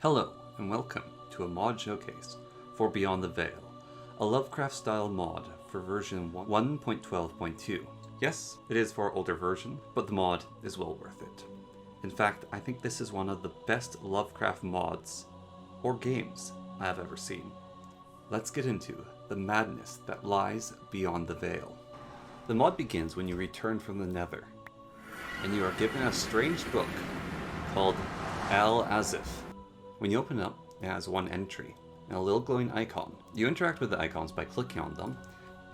Hello, and welcome to a mod showcase for Beyond the Veil, a Lovecraft-style mod for version 1.12.2. Yes, it is for older version, but the mod is well worth it. In fact, I think this is one of the best Lovecraft mods, or games, I have ever seen. Let's get into the madness that lies beyond the veil. The mod begins when you return from the Nether, and you are given a strange book called Al-Azif. When you open it up, it has one entry and a little glowing icon. You interact with the icons by clicking on them,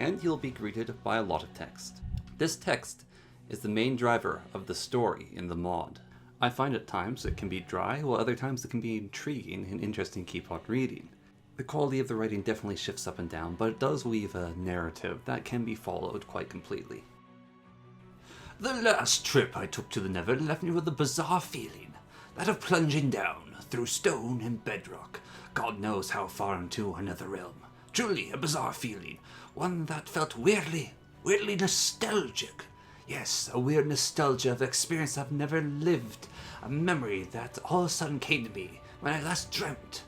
and you'll be greeted by a lot of text. This text is the main driver of the story in the mod. I find at times it can be dry, while other times it can be intriguing and interesting to keep on reading. The quality of the writing definitely shifts up and down, but it does weave a narrative that can be followed quite completely. The last trip I took to the Nether left me with a bizarre feeling, that of plunging down through stone and bedrock, God knows how far into another realm. Truly a bizarre feeling, one that felt weirdly nostalgic. Yes, a weird nostalgia of experience I've never lived, a memory that all of a sudden came to me when I last dreamt.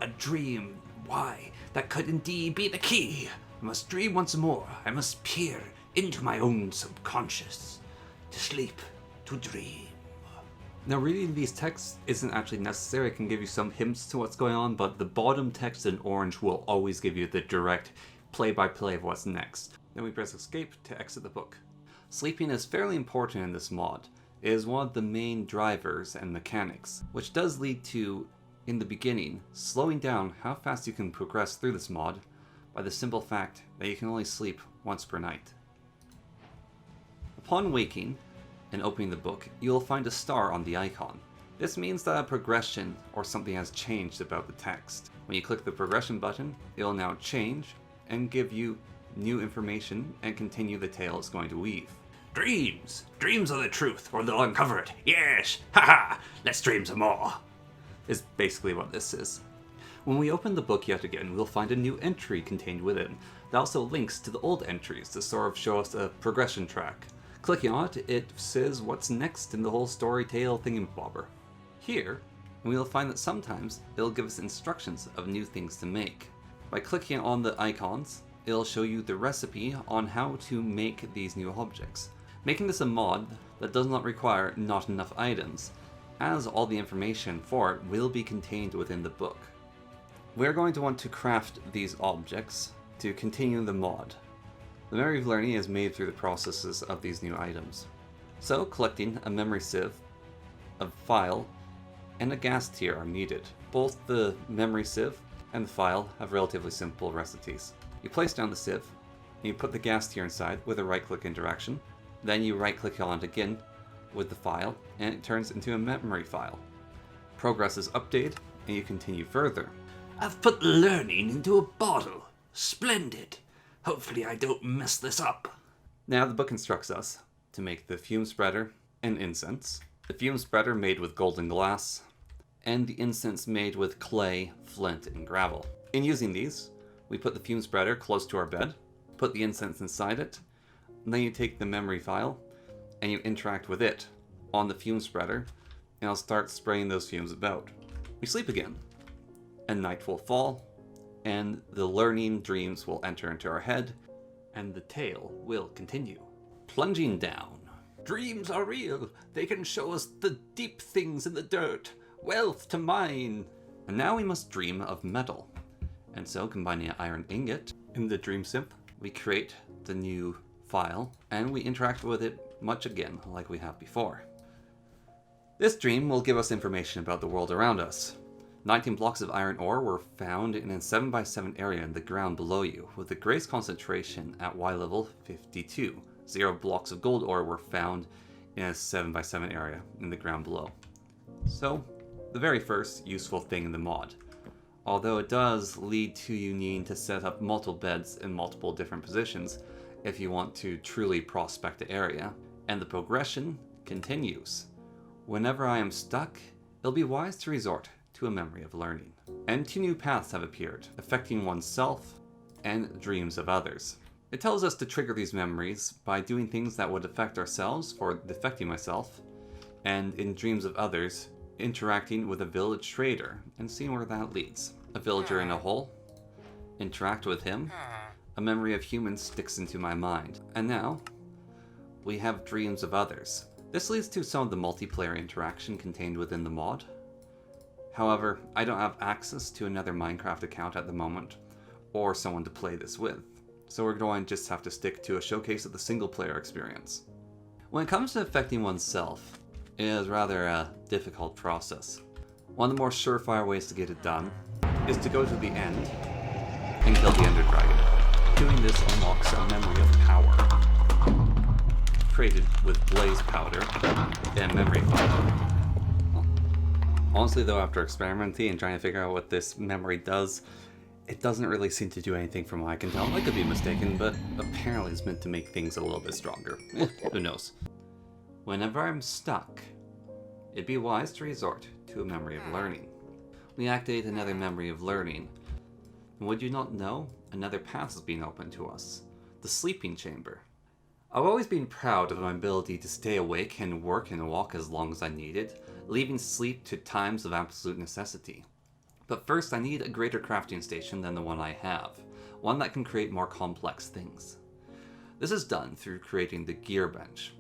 A dream, why, that could indeed be the key. I must dream once more, I must peer into my own subconscious, to sleep, to dream. Now, reading these texts isn't actually necessary. It can give you some hints to what's going on, but the bottom text in orange will always give you the direct play-by-play of what's next. Then we press escape to exit the book. Sleeping is fairly important in this mod. It is one of the main drivers and mechanics, which does lead to, in the beginning, slowing down how fast you can progress through this mod by the simple fact that you can only sleep once per night. Upon waking and opening the book, you'll find a star on the icon. This means that a progression or something has changed about the text. When you click the progression button, it will now change and give you new information and continue the tale it's going to weave. Dreams! Dreams are the truth, or they'll uncover it. Yes! Haha! Let's dream some more! Is basically what this is. When we open the book yet again, we'll find a new entry contained within that also links to the old entries to sort of show us a progression track. Clicking on it, it says what's next in the whole story tale thingamabobber. Here, we'll find that sometimes it'll give us instructions of new things to make. By clicking on the icons, it'll show you the recipe on how to make these new objects, making this a mod that does not require not enough items, as all the information for it will be contained within the book. We're going to want to craft these objects to continue the mod. The memory of learning is made through the processes of these new items. So, collecting a memory sieve, a file, and a gas tier are needed. Both the memory sieve and the file have relatively simple recipes. You place down the sieve, and you put the gas tier inside with a right-click interaction. Then you right-click on it again with the file, and it turns into a memory file. Progress is updated, and you continue further. I've put learning into a bottle. Splendid. Hopefully I don't mess this up. Now the book instructs us to make the fume spreader and incense. The fume spreader made with golden glass, and the incense made with clay, flint, and gravel. In using these, we put the fume spreader close to our bed, put the incense inside it, and then you take the memory file, and you interact with it on the fume spreader, and it'll start spraying those fumes about. We sleep again, and night will fall, and the learning dreams will enter into our head, and the tale will continue. Plunging down. Dreams are real. They can show us the deep things in the dirt. Wealth to mine. And now we must dream of metal. And so, combining an iron ingot in the dream simp, we create the new file, and we interact with it much again like we have before. This dream will give us information about the world around us. 19 blocks of iron ore were found in a 7x7 area in the ground below you, with the greatest concentration at Y level 52. 0 blocks of gold ore were found in a 7x7 area in the ground below. So, the very first useful thing in the mod. Although it does lead to you needing to set up multiple beds in multiple different positions if you want to truly prospect the area. And the progression continues. Whenever I am stuck, it'll be wise to resort to a memory of learning. And 2 new paths have appeared, affecting oneself and dreams of others. It tells us to trigger these memories by doing things that would affect ourselves, or affecting myself, and in dreams of others, interacting with a village trader and seeing where that leads. A villager in a hole, interact with him, a memory of humans sticks into my mind. And now, we have dreams of others. This leads to some of the multiplayer interaction contained within the mod. However, I don't have access to another Minecraft account at the moment, or someone to play this with, so we're going to just have to stick to a showcase of the single player experience. When it comes to affecting oneself, it is rather a difficult process. One of the more surefire ways to get it done is to go to the end and kill the Ender Dragon. Doing this unlocks a memory of power, created with blaze powder and memory fire. Honestly though, after experimenting and trying to figure out what this memory does, it doesn't really seem to do anything from what I can tell. I could be mistaken, but apparently it's meant to make things a little bit stronger. Who knows? Whenever I'm stuck, it'd be wise to resort to a memory of learning. We activate another memory of learning, and would you not know, another path has been opened to us. The sleeping chamber. I've always been proud of my ability to stay awake and work and walk as long as I needed, leaving sleep to times of absolute necessity. But first I need a greater crafting station than the one I have, one that can create more complex things. This is done through creating the gear bench.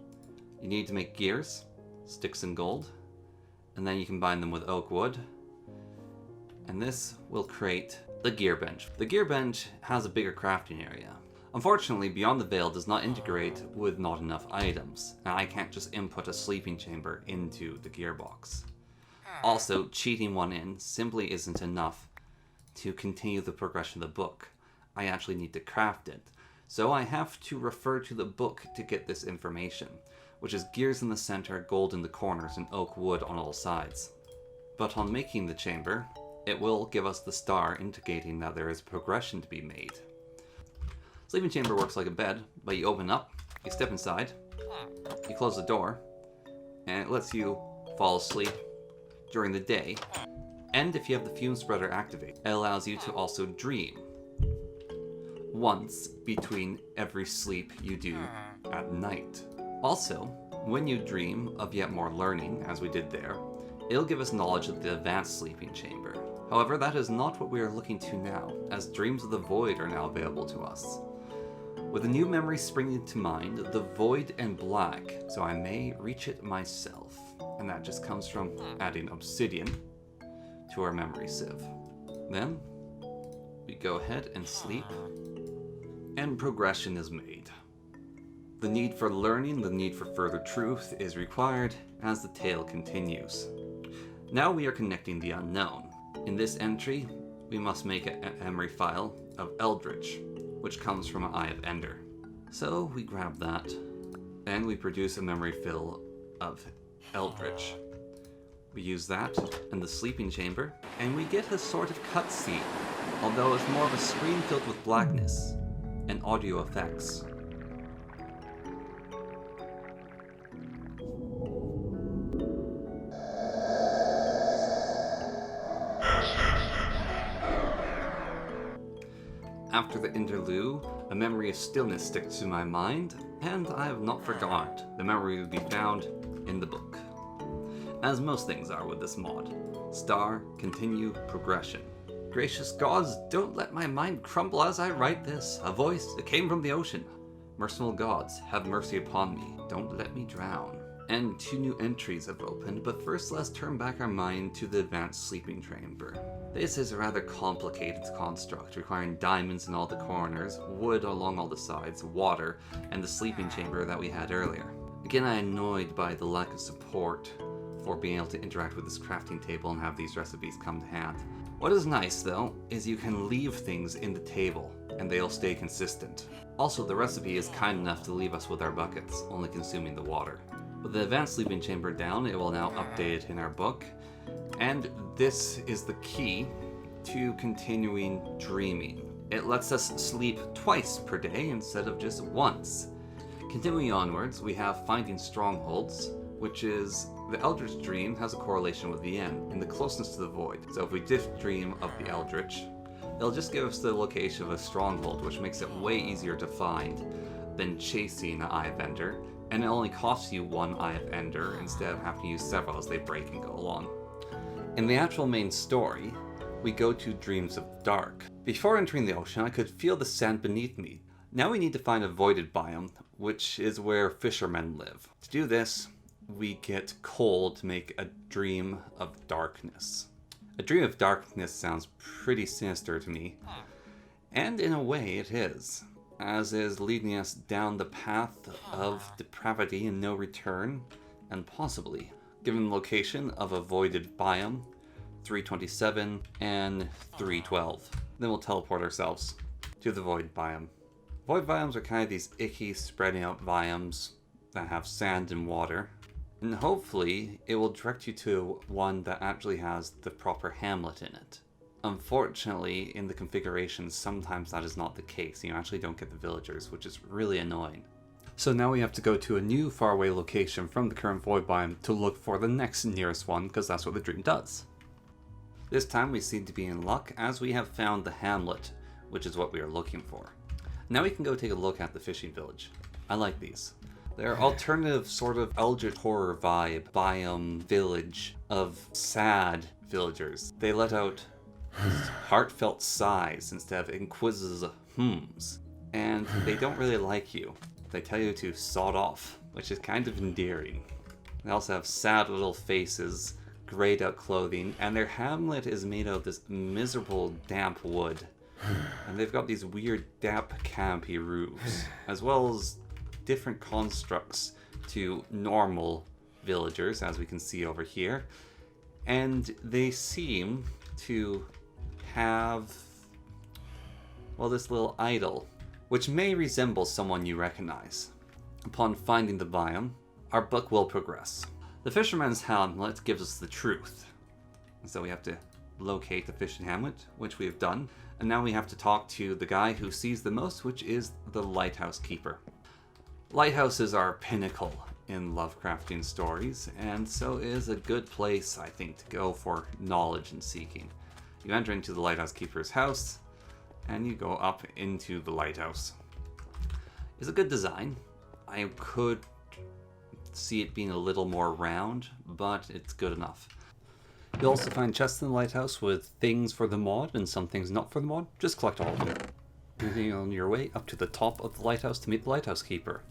You need to make gears, sticks and gold, and then you combine them with oak wood, and this will create the gear bench. The gear bench has a bigger crafting area. Unfortunately, Beyond the Veil does not integrate with not enough items, and I can't just input a sleeping chamber into the gearbox. Also, cheating one in simply isn't enough to continue the progression of the book. I actually need to craft it, so I have to refer to the book to get this information, which is gears in the center, gold in the corners, and oak wood on all sides. But on making the chamber, it will give us the star indicating that there is progression to be made. Sleeping chamber works like a bed, but you open up, you step inside, you close the door, and it lets you fall asleep during the day. And if you have the fume spreader activated, it allows you to also dream once between every sleep you do at night. Also, when you dream of yet more learning, as we did there, it'll give us knowledge of the advanced sleeping chamber. However, that is not what we are looking to now, as dreams of the void are now available to us. With a new memory springing to mind, the void and black, so I may reach it myself. And that just comes from adding obsidian to our memory sieve. Then, we go ahead and sleep, and progression is made. The need for learning, the need for further truth is required as the tale continues. Now we are connecting the unknown. In this entry, we must make a memory file of Eldritch, which comes from an Eye of Ender. So we grab that, and we produce a memory fill of Eldritch. We use that in the sleeping chamber, and we get a sort of cutscene, although it's more of a screen filled with blackness and audio effects. After the interlude, a memory of stillness sticks to my mind, and I have not forgot. The memory will be found in the book. As most things are with this mod. Star, continue, progression. Gracious gods, don't let my mind crumble as I write this. A voice that came from the ocean. Merciful gods, have mercy upon me. Don't let me drown. And 2 new entries have opened, but first let's turn back our mind to the advanced sleeping chamber. This is a rather complicated construct, requiring diamonds in all the corners, wood along all the sides, water, and the sleeping chamber that we had earlier. Again, I am annoyed by the lack of support for being able to interact with this crafting table and have these recipes come to hand. What is nice, though, is you can leave things in the table, and they'll stay consistent. Also, the recipe is kind enough to leave us with our buckets, only consuming the water. With the advanced sleeping chamber down, it will now update it in our book, and this is the key to continuing dreaming. It lets us sleep twice per day instead of just once. Continuing onwards, we have Finding Strongholds, which is the Eldritch Dream has a correlation with the end in the closeness to the void. So if we just dream of the Eldritch, it'll just give us the location of a stronghold, which makes it way easier to find than chasing an Eye of Ender, and it only costs you 1 Eye of Ender instead of having to use several as they break and go along. In the actual main story, we go to Dreams of the Dark. Before entering the ocean, I could feel the sand beneath me. Now we need to find a Void Biome, which is where fishermen live. To do this, we get coal to make a Dream of Darkness. A Dream of Darkness sounds pretty sinister to me, and in a way it is, as is leading us down the path of depravity and no return, and possibly, given the location of a Voided Biome, 327 and 312. Then we'll teleport ourselves to the Void Biome. Void Biomes are kind of these icky, spreading out biomes that have sand and water. And hopefully, it will direct you to one that actually has the proper hamlet in it. Unfortunately, in the configuration, sometimes that is not the case. You actually don't get the villagers, which is really annoying. So now we have to go to a new faraway location from the current Void Biome to look for the next nearest one, because that's what the dream does. This time we seem to be in luck, as we have found the hamlet, which is what we are looking for. Now we can go take a look at the fishing village. I like these. They're alternative sort of eldritch horror vibe, biome, village of sad villagers. They let out heartfelt sighs instead of inquisitive hums. And they don't really like you. They tell you to sod off, which is kind of endearing. They also have sad little faces, grayed out clothing, and their hamlet is made of this miserable damp wood. And they've got these weird damp canopy roofs, as well as different constructs to normal villagers, as we can see over here. And they seem to have, well, this little idol, which may resemble someone you recognize. Upon finding the biome, our book will progress. The fisherman's hamlet gives us the truth. So we have to locate the fishing hamlet, which we have done. And now we have to talk to the guy who sees the most, which is the Lighthouse Keeper. Lighthouses are pinnacle in Lovecraftian stories, and so is a good place, I think, to go for knowledge and seeking. You enter into the Lighthouse Keeper's house, and you go up into the lighthouse. It's a good design. I could see it being a little more round, but it's good enough. You'll also find chests in the lighthouse with things for the mod and some things not for the mod. Just collect all of them. Moving on your way up to the top of the lighthouse to meet the Lighthouse Keeper.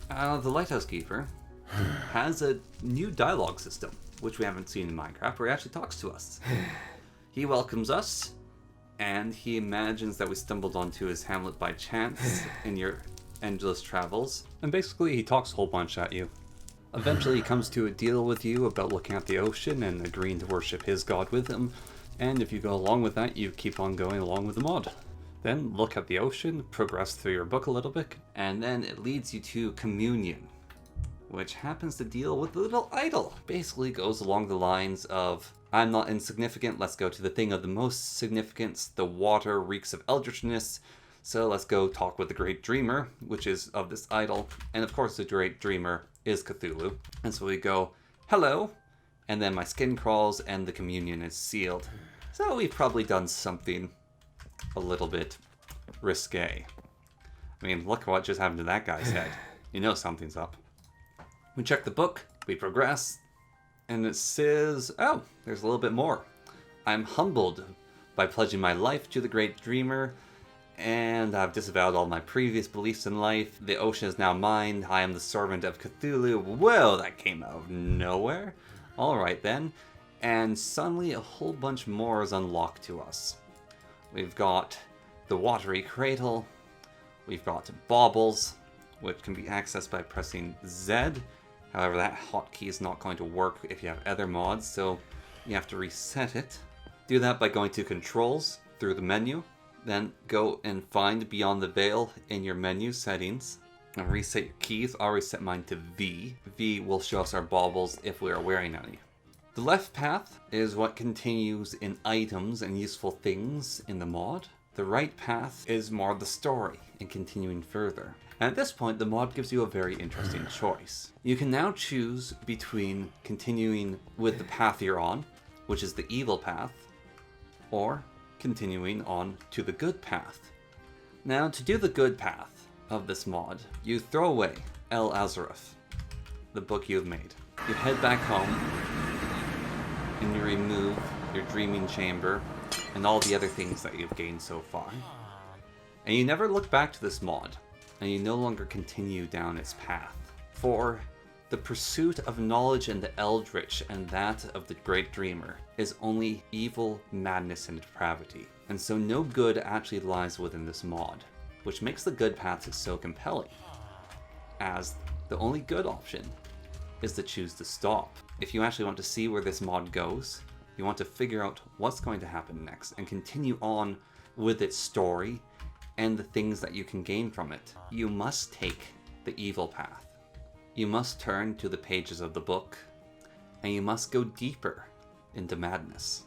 The Lighthouse Keeper has a new dialogue system, which we haven't seen in Minecraft, where he actually talks to us. He welcomes us, and he imagines that we stumbled onto his hamlet by chance in your endless travels. And basically, he talks a whole bunch at you. Eventually, he comes to a deal with you about looking at the ocean and agreeing to worship his god with him. And if you go along with that, you keep on going along with the mod. Then look at the ocean, progress through your book a little bit, and then it leads you to communion, which happens to deal with the little idol. Basically goes along the lines of, I'm not insignificant, let's go to the thing of the most significance. The water reeks of eldritchness, so let's go talk with the Great Dreamer, which is of this idol. And of course the Great Dreamer is Cthulhu. And so we go, hello, and then my skin crawls and the communion is sealed. So we've probably done something a little bit risque. I mean, look what just happened to that guy's head. You know something's up. We check the book, we progress, and it says, oh, there's a little bit more. I'm humbled by pledging my life to the Great Dreamer, and I've disavowed all my previous beliefs in life. The ocean is now mine. I am the servant of Cthulhu. Whoa, that came out of nowhere. Alright then. And suddenly a whole bunch more is unlocked to us. We've got the watery cradle. We've got baubles, which can be accessed by pressing Z. However, that hotkey is not going to work if you have other mods, so you have to reset it. Do that by going to Controls through the menu. Then go and find Beyond the Veil in your menu settings and reset your keys. I'll reset mine to V. V will show us our baubles if we are wearing any. The left path is what continues in items and useful things in the mod. The right path is more the story and continuing further. And at this point, the mod gives you a very interesting choice. You can now choose between continuing with the path you're on, which is the evil path, or continuing on to the good path. Now, to do the good path of this mod, you throw away El Azareth, the book you've made. You head back home, and you remove your dreaming chamber and all the other things that you've gained so far. And you never look back to this mod, and you no longer continue down its path. For the pursuit of knowledge in the Eldritch and that of the Great Dreamer is only evil, madness, and depravity. And so no good actually lies within this mod, which makes the good path so compelling, as the only good option is to choose to stop. If you actually want to see where this mod goes, you want to figure out what's going to happen next and continue on with its story and the things that you can gain from it, you must take the evil path. You must turn to the pages of the book, and you must go deeper into madness.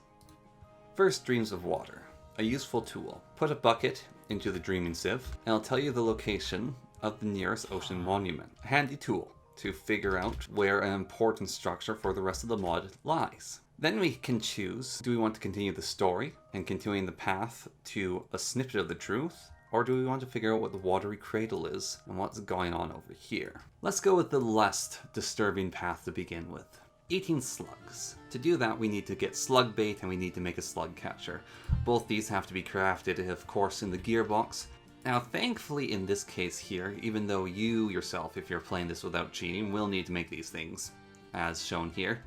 First, Dreams of Water. A useful tool. Put a bucket into the dreaming sieve, and it'll tell you the location of the nearest ocean monument. A handy tool to figure out where an important structure for the rest of the mod lies. Then we can choose, do we want to continue the story and continuing the path to a snippet of the truth, or do we want to figure out what the watery cradle is and what's going on over here? Let's go with the less disturbing path to begin with. Eating slugs. To do that, we need to get slug bait and we need to make a slug catcher. Both these have to be crafted, of course, in the gearbox. Now, thankfully in this case here, even though you yourself, if you're playing this without cheating, will need to make these things, as shown here,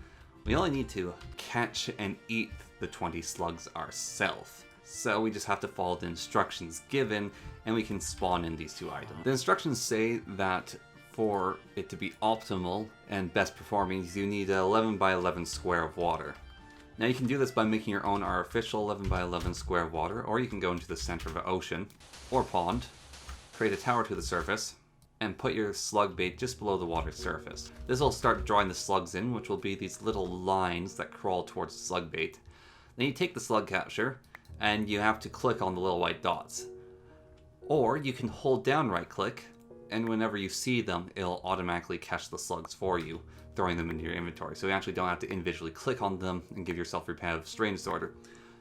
we only need to catch and eat the 20 slugs ourselves. So we just have to follow the instructions given, and we can spawn in these two items. The instructions say that for it to be optimal and best performing, you need an 11 by 11 square of water. Now you can do this by making your own artificial 11 by 11 square of water, or you can go into the center of an ocean or pond, create a tower to the surface, and put your slug bait just below the water surface. This will start drawing the slugs in, which will be these little lines that crawl towards the slug bait. Then you take the slug catcher, and you have to click on the little white dots. Or you can hold down right click, and whenever you see them, it'll automatically catch the slugs for you, throwing them into your inventory. So you actually don't have to individually click on them and give yourself repetitive strain disorder.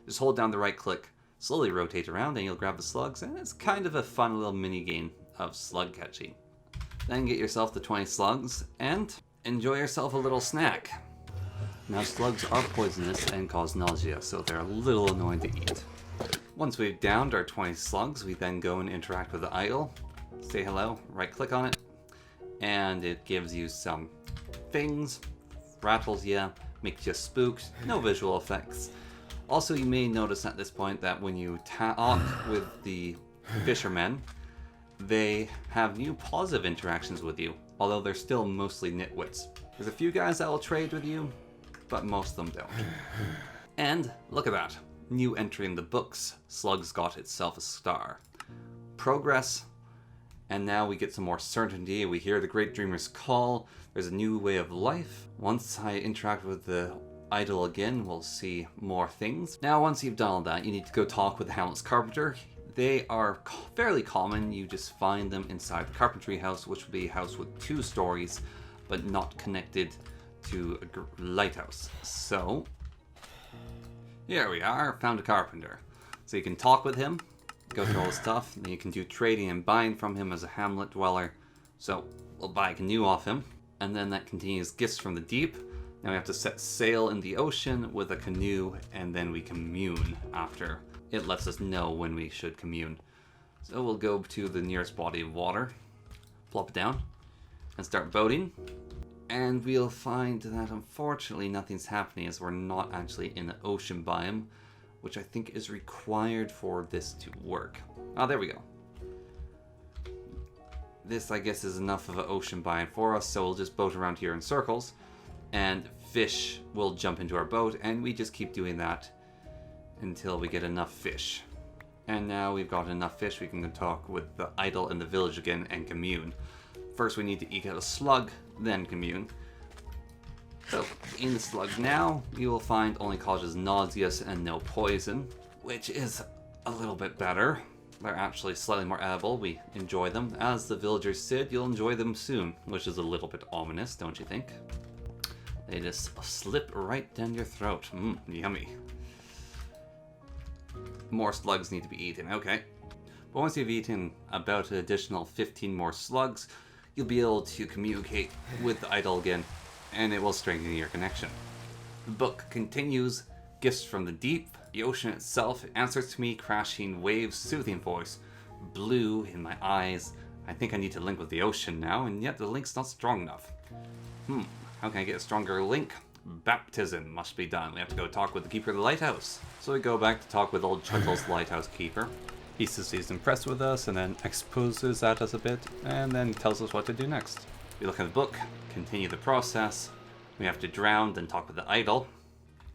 Just hold down the right click, slowly rotate around, and you'll grab the slugs, and it's kind of a fun little mini game of slug catching. Then get yourself the 20 slugs, and enjoy yourself a little snack. Now, slugs are poisonous and cause nausea, so they're a little annoying to eat. Once we've downed our 20 slugs, we then go and interact with the idol, say hello, right click on it, and it gives you some things, rattles you, makes you spooked, no visual effects. Also, you may notice at this point that when you talk with the fishermen, they have new positive interactions with you, although they're still mostly nitwits. There's a few guys that will trade with you, but most of them don't. And look at that. New entry in the books. Slugs got itself a star. Progress. And now we get some more certainty. We hear the Great Dreamer's call. There's a new way of life. Once I interact with the idol again, we'll see more things. Now, once you've done all that, you need to go talk with the Hamlet's Carpenter. They are fairly common. You just find them inside the carpentry house, which will be a house with 2 stories, but not connected to a lighthouse. So here we are, found a carpenter. So you can talk with him, go through all the stuff, and then you can do trading and buying from him as a hamlet dweller. So we'll buy a canoe off him, and then that continues gifts from the deep. Now we have to set sail in the ocean with a canoe, and then we commune after it lets us know when we should commune. So we'll go to the nearest body of water, plop it down, and start boating. And we'll find that unfortunately nothing's happening as we're not actually in the ocean biome, which I think is required for this to work. Oh, there we go. This, I guess, is enough of an ocean biome for us, so we'll just boat around here in circles, and fish will jump into our boat, and we just keep doing that until we get enough fish. And now we've got enough fish, we can go talk with the idol in the village again and commune. First we need to eke out a slug, then commune. So, in the slug now, you will find only causes nauseous and no poison, which is a little bit better. They're actually slightly more edible, we enjoy them. As the villagers said, you'll enjoy them soon, which is a little bit ominous, don't you think? They just slip right down your throat. Yummy. More slugs need to be eaten, okay. But once you've eaten about an additional 15 more slugs, you'll be able to communicate with the idol again, and it will strengthen your connection. The book continues. Gifts from the deep. The ocean itself answers to me, crashing waves, soothing voice. Blue in my eyes. I think I need to link with the ocean now, and yet the link's not strong enough. How can I get a stronger link? Baptism must be done. We have to go talk with the keeper of the lighthouse. So we go back to talk with old Chuckle's Lighthouse Keeper. He says he's impressed with us, and then exposes at us a bit, and then tells us what to do next. We look at the book, continue the process. We have to drown, then talk with the idol.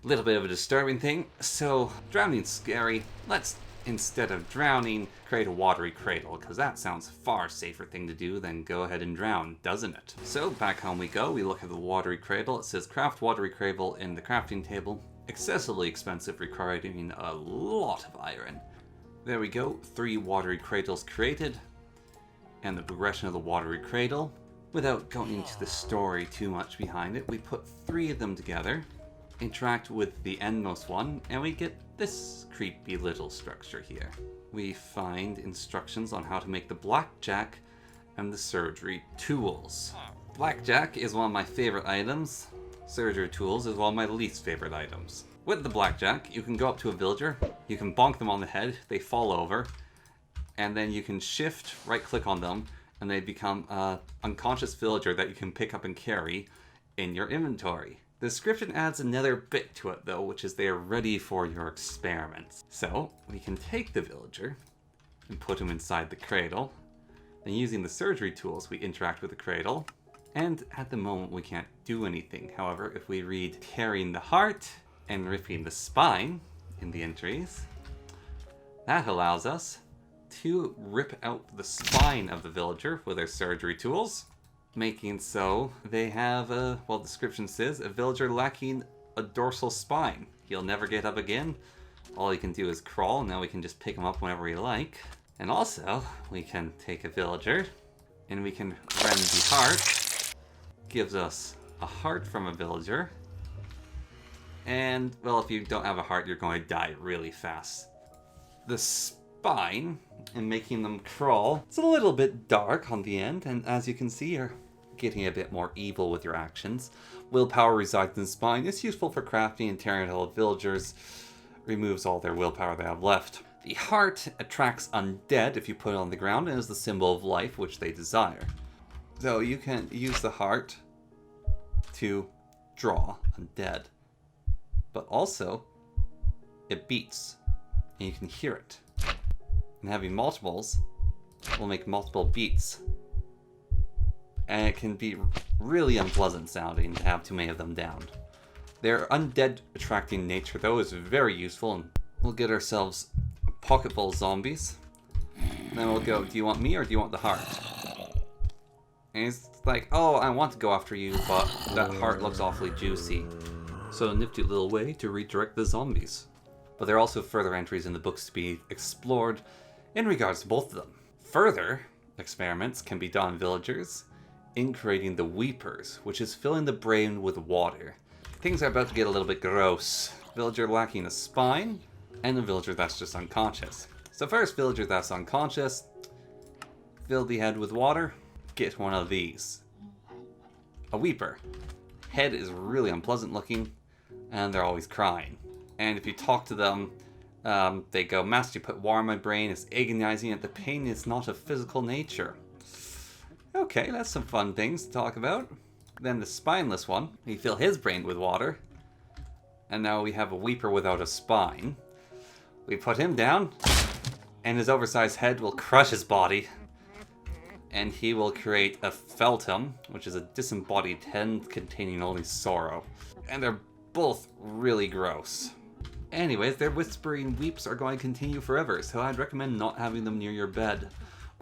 Little bit of a disturbing thing. So, drowning's scary. Let's, instead of drowning, create a watery cradle, because that sounds a far safer thing to do than go ahead and drown, doesn't it? So, back home we go. We look at the watery cradle. It says craft watery cradle in the crafting table. Excessively expensive, requiring a lot of iron. There we go. 3 watery cradles created. And the progression of the watery cradle. Without going into the story too much behind it, we put 3 of them together. Interact with the endmost one, and we get this creepy little structure here. We find instructions on how to make the Blackjack and the surgery tools. Blackjack is one of my favorite items. Surgery tools is one of my least favorite items. With the Blackjack, you can go up to a villager, you can bonk them on the head, they fall over, and then you can shift, right click on them, and they become an unconscious villager that you can pick up and carry in your inventory. The description adds another bit to it though, which is they are ready for your experiments. So we can take the villager and put him inside the cradle. Then using the surgery tools, we interact with the cradle. And at the moment we can't do anything. However, if we read tearing the heart and ripping the spine in the entries, that allows us to rip out the spine of the villager with our surgery tools. Making so they have a, well, the description says, a villager lacking a dorsal spine. He'll never get up again. All he can do is crawl, and now we can just pick him up whenever we like. And also, we can take a villager, and we can rend the heart. Gives us a heart from a villager. And, well, if you don't have a heart, you're going to die really fast. The spine, and making them crawl, it's a little bit dark on the end, and as you can see, you're getting a bit more evil with your actions. Willpower resides in the spine. It's useful for crafting and tearing out villagers. Removes all their willpower they have left. The heart attracts undead if you put it on the ground and is the symbol of life which they desire. So you can use the heart to draw undead. But also, it beats, and you can hear it. And having multiples will make multiple beats. And it can be really unpleasant sounding to have too many of them down. Their undead attracting nature though is very useful, and we'll get ourselves a pocket full of zombies. And then we'll go, do you want me or do you want the heart? And he's like, oh, I want to go after you, but that heart looks awfully juicy. So a nifty little way to redirect the zombies. But there are also further entries in the books to be explored in regards to both of them. Further experiments can be done on villagers in creating the Weepers, which is filling the brain with water. Things are about to get a little bit gross. Villager lacking a spine, and a villager that's just unconscious. So first, villager that's unconscious, fill the head with water, get one of these. A Weeper. Head is really unpleasant looking, and they're always crying. And if you talk to them, they go, Master, you put water in my brain, it's agonizing, and the pain is not of physical nature. Okay, that's some fun things to talk about. Then the spineless one, we fill his brain with water. And now we have a Weeper without a spine. We put him down, and his oversized head will crush his body. And he will create a Feltum, which is a disembodied head containing only sorrow. And they're both really gross. Anyways, their whispering weeps are going to continue forever, so I'd recommend not having them near your bed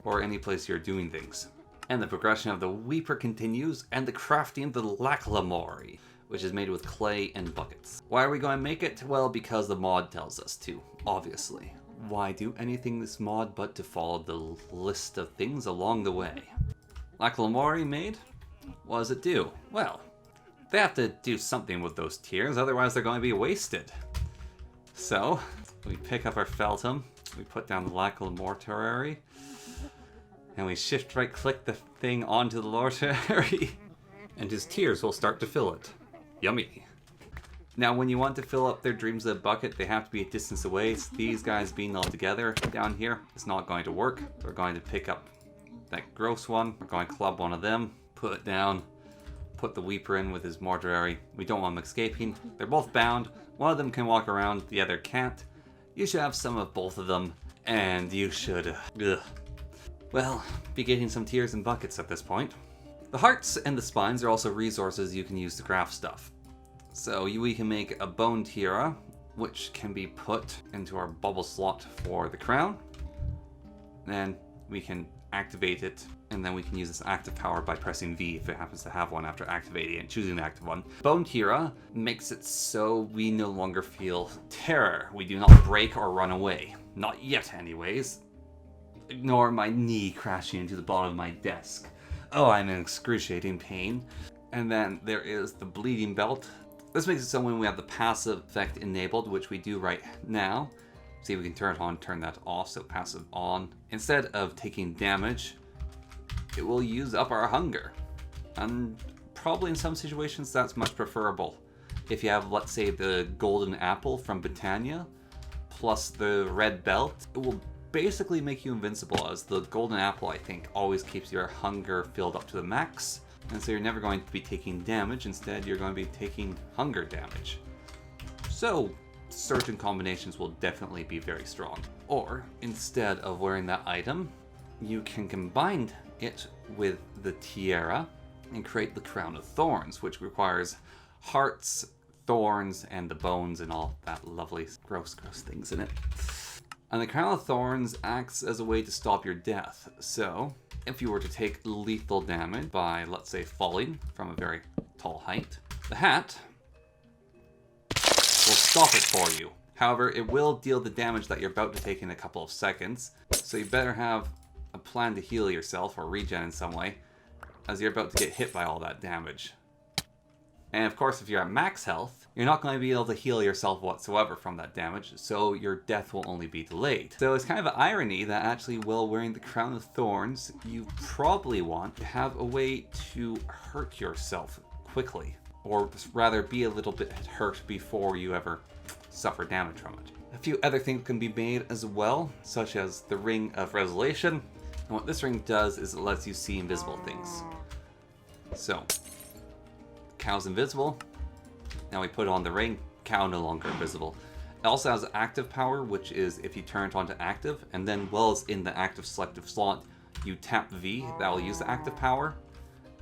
or any place you're doing things. And the progression of the Weeper continues, and the crafting of the Lacklamori, which is made with clay and buckets. Why are we going to make it? Well, because the mod tells us to, obviously. Why do anything this mod but to follow the list of things along the way? Lacklamori made? What does it do? Well, they have to do something with those tears, otherwise they're going to be wasted. So, we pick up our Feltum, we put down the Lacklamori, and we shift right click the thing onto the Lorthorn, and his tears will start to fill it. Yummy. Now, when you want to fill up their dreams of a bucket, they have to be a distance away. So these guys being all together down here is not going to work. We're going to pick up that gross one. We're going to club one of them, put it down, put the Weeper in with his mortuary. We don't want them escaping. They're both bound. One of them can walk around, the other can't. You should have some of both of them, and you should, well, be getting some tears in buckets at this point. The hearts and the spines are also resources you can use to craft stuff. So we can make a bone tiara, which can be put into our bubble slot for the crown. Then we can activate it, and then we can use this active power by pressing V if it happens to have one after activating and choosing the active one. Bone tiara makes it so we no longer feel terror. We do not break or run away. Not yet, anyways. Ignore my knee crashing into the bottom of my desk. Oh, I'm in excruciating pain. And then there is the bleeding belt. This makes it so when we have the passive effect enabled, which we do right now. See if we can turn it on, turn that off, so passive on. Instead of taking damage, it will use up our hunger. And probably in some situations that's much preferable. If you have, let's say, the golden apple from Britannia, plus the red belt, it will basically make you invincible, as the golden apple, I think, always keeps your hunger filled up to the max. And so you're never going to be taking damage, instead you're going to be taking hunger damage. So certain combinations will definitely be very strong. Or, instead of wearing that item, you can combine it with the tiara and create the Crown of Thorns, which requires hearts, thorns, and the bones and all that lovely gross things in it. And the Crown of Thorns acts as a way to stop your death. So, if you were to take lethal damage by, let's say, falling from a very tall height, the hat will stop it for you. However, it will deal the damage that you're about to take in a couple of seconds, so you better have a plan to heal yourself or regen in some way, as you're about to get hit by all that damage. And of course, if you're at max health, you're not going to be able to heal yourself whatsoever from that damage, so your death will only be delayed. So it's kind of an irony that actually, while wearing the Crown of Thorns, you probably want to have a way to hurt yourself quickly, or rather be a little bit hurt before you ever suffer damage from it. A few other things can be made as well, such as the Ring of Resolution. And what this ring does is it lets you see invisible things. So, cow's invisible. Now we put on the ring, cow no longer invisible. It also has active power, which is if you turn it on to active, and then while it's in the active selective slot, you tap V, that will use the active power,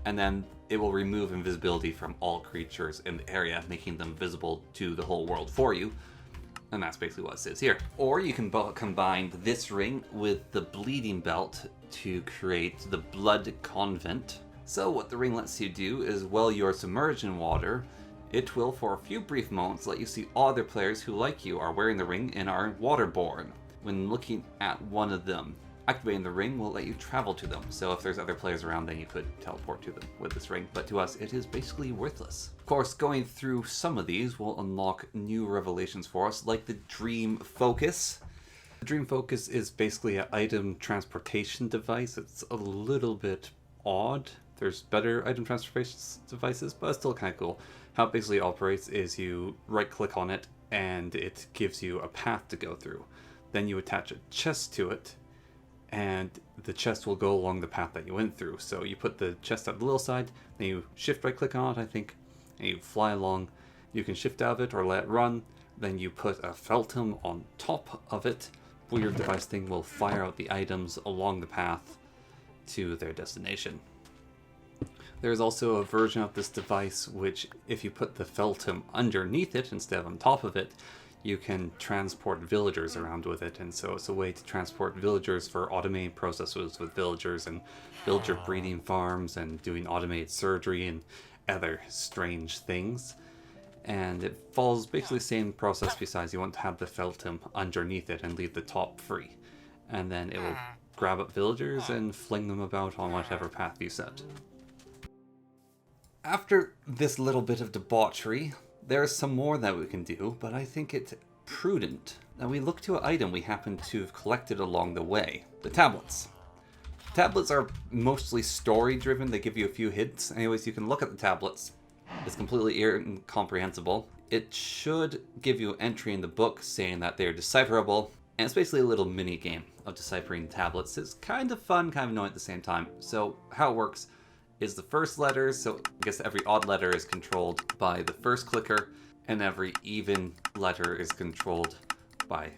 and then it will remove invisibility from all creatures in the area, making them visible to the whole world for you. And that's basically what it says here. Or you can combine this ring with the bleeding belt to create the Blood Convent. So what the ring lets you do is, while you're submerged in water, it will, for a few brief moments, let you see all other players who, like you, are wearing the ring and are waterborne. When looking at one of them, activating the ring will let you travel to them. So if there's other players around, then you could teleport to them with this ring. But to us, it is basically worthless. Of course, going through some of these will unlock new revelations for us, like the Dream Focus. The Dream Focus is basically an item transportation device. It's a little bit odd. There's better item transportation devices, but it's still kind of cool. How it basically operates is you right-click on it, and it gives you a path to go through. Then you attach a chest to it, and the chest will go along the path that you went through. So you put the chest at the little side, then you shift right-click on it, I think, and you fly along. You can shift out of it or let it run. Then you put a feltum on top of it. Weird device thing will fire out the items along the path to their destination. There's also a version of this device which, if you put the feltum underneath it instead of on top of it, you can transport villagers around with it. And so it's a way to transport villagers for automating processes with villagers and villager breeding farms and doing automated surgery and other strange things. And it follows basically the same process, besides you want to have the feltum underneath it and leave the top free. And then it will grab up villagers and fling them about on whatever path you set. After this little bit of debauchery, there's some more that we can do, but I think it's prudent that we look to an item we happen to have collected along the way. The tablets. Tablets are mostly story-driven. They give you a few hints. Anyways, you can look at the tablets. It's completely incomprehensible. it should give you an entry in the book saying that they're decipherable, and it's basically a little mini game of deciphering tablets. It's kind of fun, kind of annoying at the same time. So how it works is the first letters, so I guess every odd letter is controlled by the first clicker, and every even letter is controlled by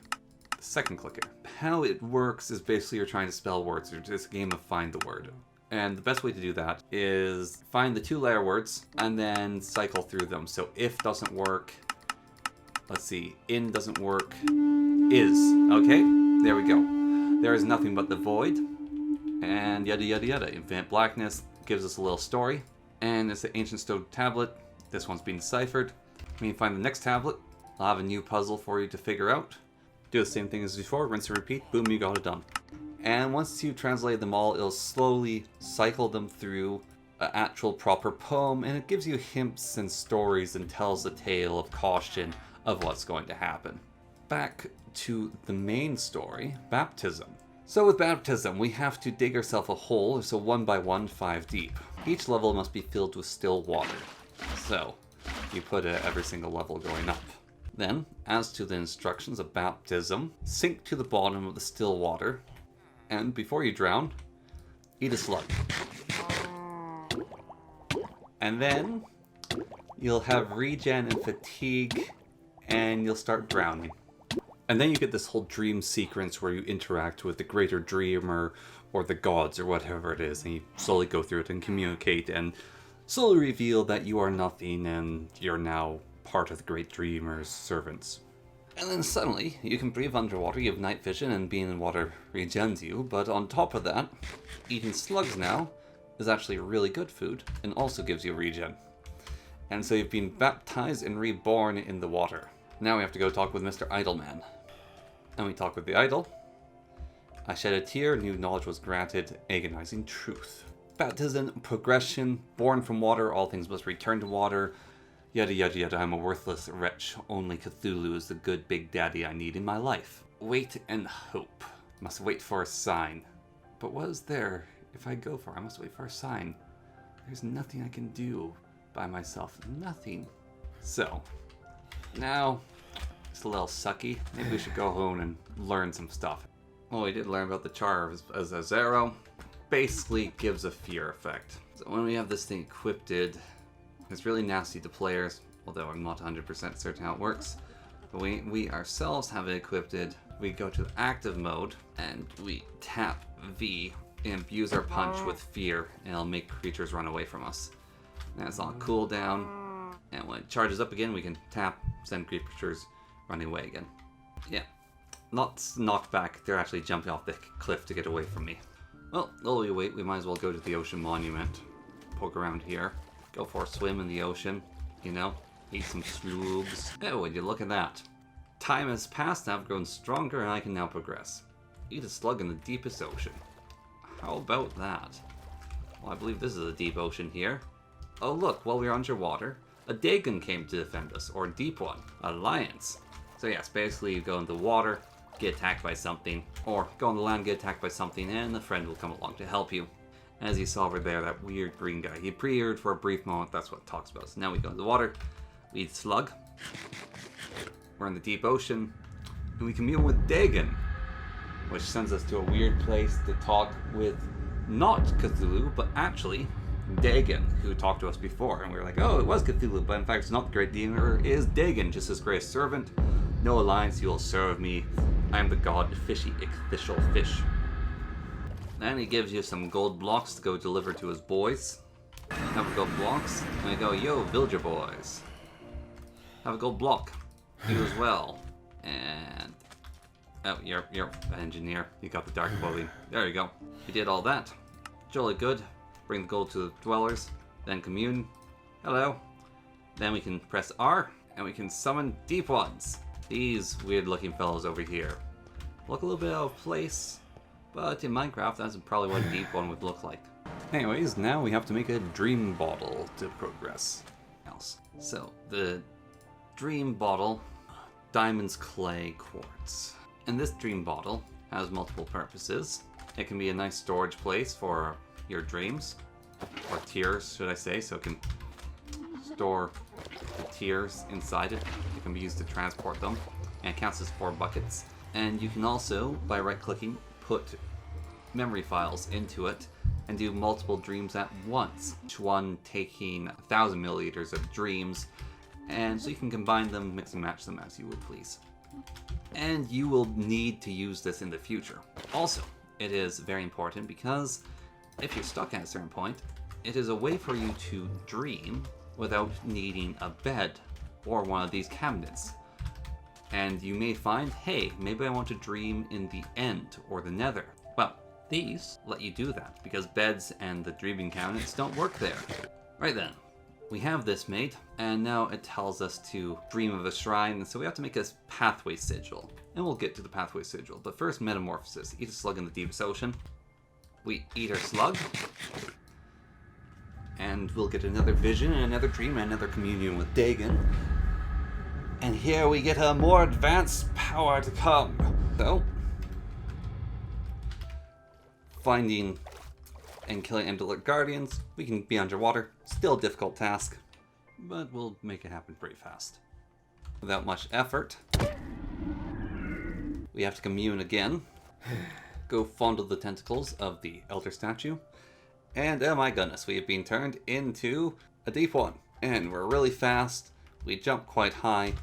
the second clicker. How it works is basically you're trying to spell words. It's just a game of find the word. And the best way to do that is find the 2-letter words and then cycle through them. So if doesn't work, let's see, in doesn't work, is. Okay, there we go. There is nothing but the void, and yada yada yada. Infinite blackness gives us a little story, and it's an ancient stone tablet. This one's been deciphered. When you find the next tablet, I'll have a new puzzle for you to figure out. Do the same thing as before, rinse and repeat, boom, you got it done. And once you've translated them all, it'll slowly cycle them through an actual proper poem, and it gives you hints and stories and tells the tale of caution of what's going to happen. Back to the main story, baptism. So with baptism, we have to dig ourselves a hole, so 1 by 1, 5 deep. Each level must be filled with still water. So you put it at every single level going up. Then, as to the instructions of baptism, sink to the bottom of the still water, and before you drown, eat a slug. And then you'll have regen and fatigue, and you'll start drowning. And then you get this whole dream sequence where you interact with the greater dreamer or the gods or whatever it is, and you slowly go through it and communicate and slowly reveal that you are nothing and you're now part of the great dreamer's servants. And then suddenly, you can breathe underwater, you have night vision, and being in water regens you, but on top of that, eating slugs now is actually really good food, and also gives you regen. And so you've been baptized and reborn in the water. Now we have to go talk with Mr. Idleman. And we talk with the idol. I shed a tear, new knowledge was granted, agonizing truth. Baptism, progression, born from water, all things must return to water. Yada yada yada, I'm a worthless wretch. Only Cthulhu is the good big daddy I need in my life. Wait and hope. Must wait for a sign. But what is there if I go for it? I must wait for a sign. There's nothing I can do by myself. Nothing. So, now, it's a little sucky. Maybe we should go home and learn some stuff. Well, we did learn about the Char of Azero. Basically gives a fear effect. So when we have this thing equipped, it's really nasty to players, although I'm not 100% certain how it works. But we ourselves have it equipped. We go to active mode, and we tap V and imbue our punch with fear, and it'll make creatures run away from us. That's on cooldown, and when it charges up again, we can tap, send creatures running away again. Yeah, not knocked back, they're actually jumping off the cliff to get away from me. Well, while we wait, we might as well go to the ocean monument, poke around here. Go for a swim in the ocean, you know, eat some slugs. Oh, would you look at that. Time has passed, I've grown stronger, and I can now progress. Eat a slug in the deepest ocean. How about that? Well, I believe this is a deep ocean here. Oh look, while we're underwater, a Dagon came to defend us, or a deep one, alliance. So yes, basically you go in the water, get attacked by something, or go on the land, get attacked by something, and a friend will come along to help you. As you saw over there, that weird green guy. He appeared for a brief moment, that's what it talks about. So now we go in the water, we eat slug, we're in the deep ocean, and we commune with Dagon, which sends us to a weird place to talk with not Cthulhu, but actually Dagon, who talked to us before. And we were like, oh, it was Cthulhu, but in fact it's not the great demon, it is Dagon, just his great servant. No alliance, you will serve me. I am the god, fishy, official fish. Then he gives you some gold blocks to go deliver to his boys. Have a gold blocks, and I go, yo, villager boys. Have a gold block. You as well. And oh, you're an engineer. You got the dark clothing. There you go. You did all that. Jolly good. Bring the gold to the dwellers. Then commune. Hello. Then we can press R, and we can summon deep ones. These weird looking fellows over here. Look a little bit out of place. But in Minecraft, that's probably what a deep one would look like. Anyways, now we have to make a dream bottle to progress. So, the dream bottle, diamonds, clay, quartz. And this dream bottle has multiple purposes. It can be a nice storage place for your dreams, or tears, should I say, so it can store the tiers inside it that can be used to transport them, and it counts as 4 buckets. And you can also, by right-clicking, put memory files into it and do multiple dreams at once, each one taking 1,000 milliliters of dreams, and so you can combine them, mix and match them as you would please. And you will need to use this in the future. Also, it is very important because if you're stuck at a certain point, it is a way for you to dream without needing a bed or one of these cabinets. And you may find, hey, maybe I want to dream in the end or the nether. Well, these let you do that because beds and the dreaming cabinets don't work there. Right then, we have this made, and now it tells us to dream of a shrine, so we have to make a pathway sigil. And we'll get to the pathway sigil, but first metamorphosis. Eat a slug in the deepest ocean. We eat our slug, and we'll get another vision, and another dream, and another communion with Dagon. And here we get a more advanced power to come. So, finding and killing Endless Guardians, we can be underwater. Still a difficult task, but we'll make it happen pretty fast. Without much effort, we have to commune again. Go fondle the tentacles of the Elder Statue. And oh my goodness, we have been turned into a deep one. And we're really fast, we jump quite high,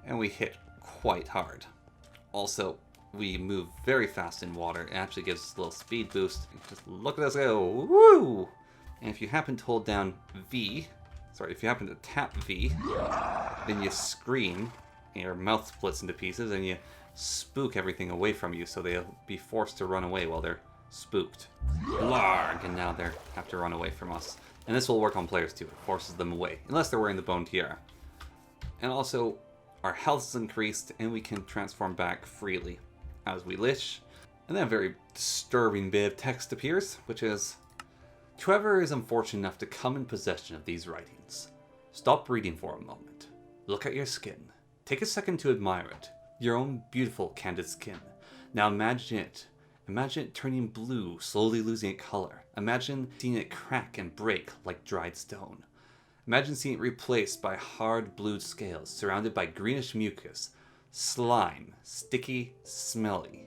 and we hit quite hard. Also, we move very fast in water. It actually gives us a little speed boost. Just look at us go, woo! And if you happen to hold down if you happen to tap V, then you scream, and your mouth splits into pieces, and you spook everything away from you, so they'll be forced to run away while they're spooked. Blarg! And now they have to run away from us. And this will work on players too. It forces them away, unless they're wearing the bone tiara. And also, our health is increased, and we can transform back freely as we wish. And then a very disturbing bit of text appears, which is, to whoever is unfortunate enough to come in possession of these writings, stop reading for a moment. Look at your skin. Take a second to admire it. Your own beautiful, candid skin. Now imagine it. Imagine it turning blue, slowly losing its color. Imagine seeing it crack and break like dried stone. Imagine seeing it replaced by hard blued scales, surrounded by greenish mucus, slime, sticky, smelly.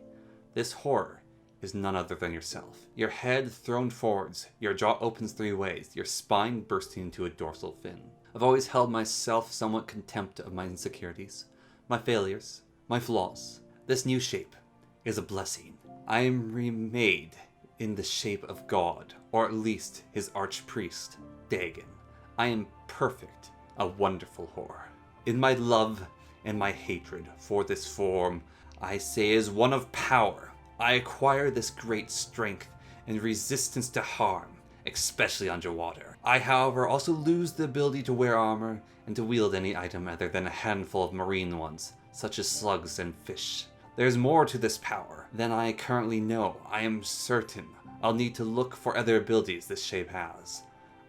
This horror is none other than yourself. Your head thrown forwards, your jaw opens 3 ways, your spine bursting into a dorsal fin. I've always held myself somewhat contempt of my insecurities, my failures, my flaws. This new shape is a blessing. I am remade in the shape of God, or at least his archpriest, Dagon. I am perfect, a wonderful horror. In my love and my hatred for this form, I say is one of power. I acquire this great strength and resistance to harm, especially underwater. I, however, also lose the ability to wear armor and to wield any item other than a handful of marine ones, such as slugs and fish. There's more to this power than I currently know. I am certain I'll need to look for other abilities this shape has.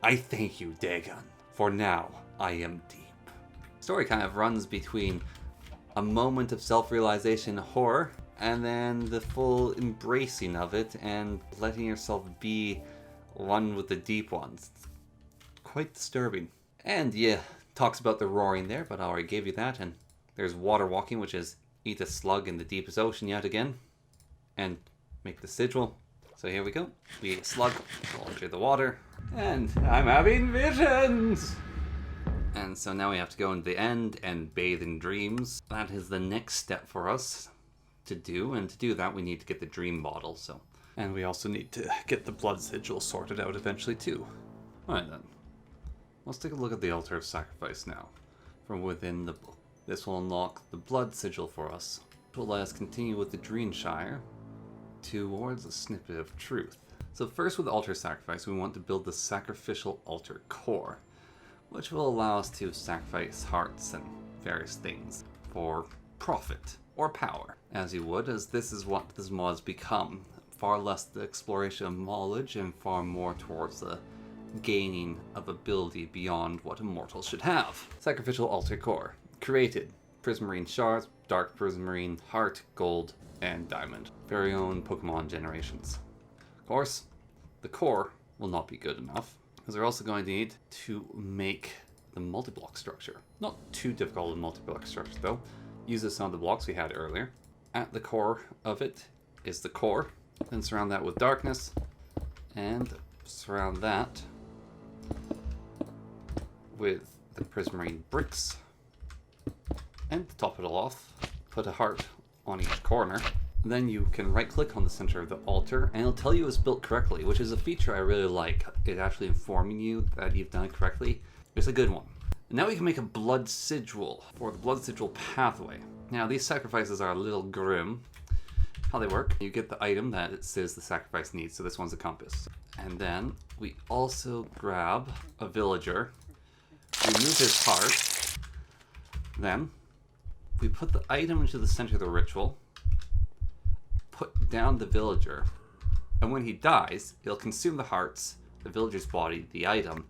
I thank you, Dagon, for now I am deep. The story kind of runs between a moment of self-realization and horror, and then the full embracing of it and letting yourself be one with the deep ones. It's quite disturbing. And yeah, talks about the roaring there, but I already gave you that. And there's water walking, which is eat a slug in the deepest ocean yet again, and make the sigil. So here we go. We eat a slug, fall into the water, and I'm having visions! And so now we have to go into the end and bathe in dreams. That is the next step for us to do, and to do that we need to get the dream bottle, so. And we also need to get the blood sigil sorted out eventually too. Alright then. Let's take a look at the altar of sacrifice now, from within the book. This will unlock the blood sigil for us, which will let us continue with the Dreamshire towards a snippet of truth. So first with altar sacrifice, we want to build the sacrificial altar core, which will allow us to sacrifice hearts and various things for profit or power, as you would, as this is what this mod has become. Far less the exploration of knowledge and far more towards the gaining of ability beyond what immortals should have. Sacrificial altar core. Created prismarine shards, dark prismarine, heart, gold, and diamond. Very own Pokemon generations. Of course, the core will not be good enough, because we're also going to need to make the multi-block structure. Not too difficult in multi-block structure though. Uses some of the blocks we had earlier. At the core of it is the core. Then surround that with darkness. And surround that with the prismarine bricks. And to top it all off, put a heart on each corner. Then you can right click on the center of the altar and it'll tell you it's built correctly, which is a feature I really like. It actually informing you that you've done it correctly. It's a good one. And now we can make a blood sigil for the blood sigil pathway. Now these sacrifices are a little grim. How they work, you get the item that it says the sacrifice needs, so this one's a compass. And then we also grab a villager, remove his heart, then we put the item into the center of the ritual, put down the villager, and when he dies, he'll consume the hearts, the villager's body, the item,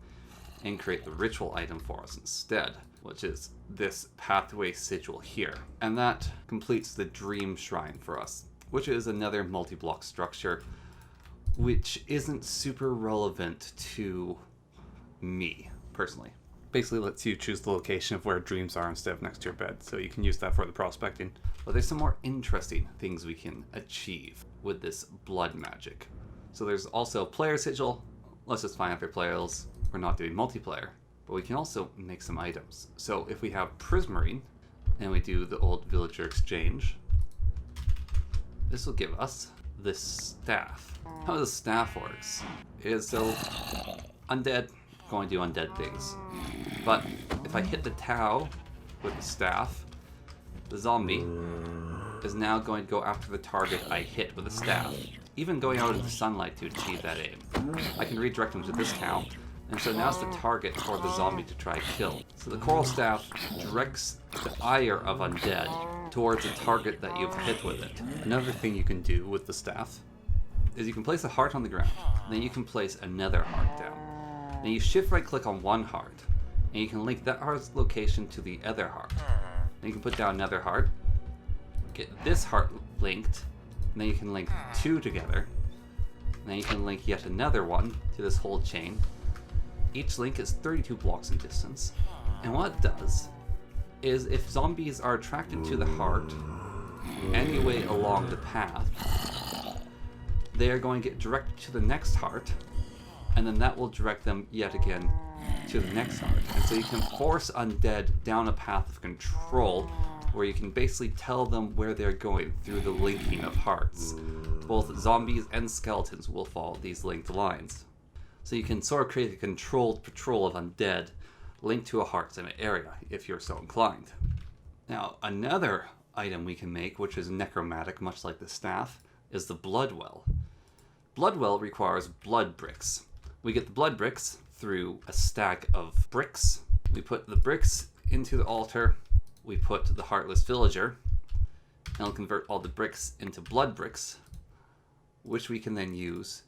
and create the ritual item for us instead, which is this pathway sigil here. And that completes the dream shrine for us, which is another multi-block structure, which isn't super relevant to me, personally. Basically lets you choose the location of where dreams are instead of next to your bed, so you can use that for the prospecting. But there's some more interesting things we can achieve with this blood magic. So there's also player sigil. Let's just find out their players. We're not doing multiplayer, but we can also make some items. So if we have prismarine, and we do the old villager exchange, this will give us this staff. How the staff works is so undead going to do undead things. But if I hit the Tau with the staff, the zombie is now going to go after the target I hit with the staff, even going out into the sunlight to achieve that aim. I can redirect him to this Tau, and so now's the target for the zombie to try kill. So the coral staff directs the ire of undead towards a target that you've hit with it. Another thing you can do with the staff is you can place a heart on the ground, then you can place another heart down. Then you shift right click on one heart, and you can link that heart's location to the other heart. Then you can put down another heart, get this heart linked, and then you can link two together. And then you can link yet another one to this whole chain. Each link is 32 blocks in distance. And what it does is if zombies are attracted to the heart any way along the path, they are going to get directed to the next heart, and then that will direct them yet again to the next heart. And so you can force undead down a path of control where you can basically tell them where they're going through the linking of hearts. Both zombies and skeletons will follow these linked lines. So you can sort of create a controlled patrol of undead linked to a heart in an area if you're so inclined. Now, another item we can make, which is necromantic, much like the staff, is the Bloodwell. Bloodwell requires blood bricks. We get the blood bricks through a stack of bricks. We put the bricks into the altar. We put the heartless villager, and it'll convert all the bricks into blood bricks, which we can then use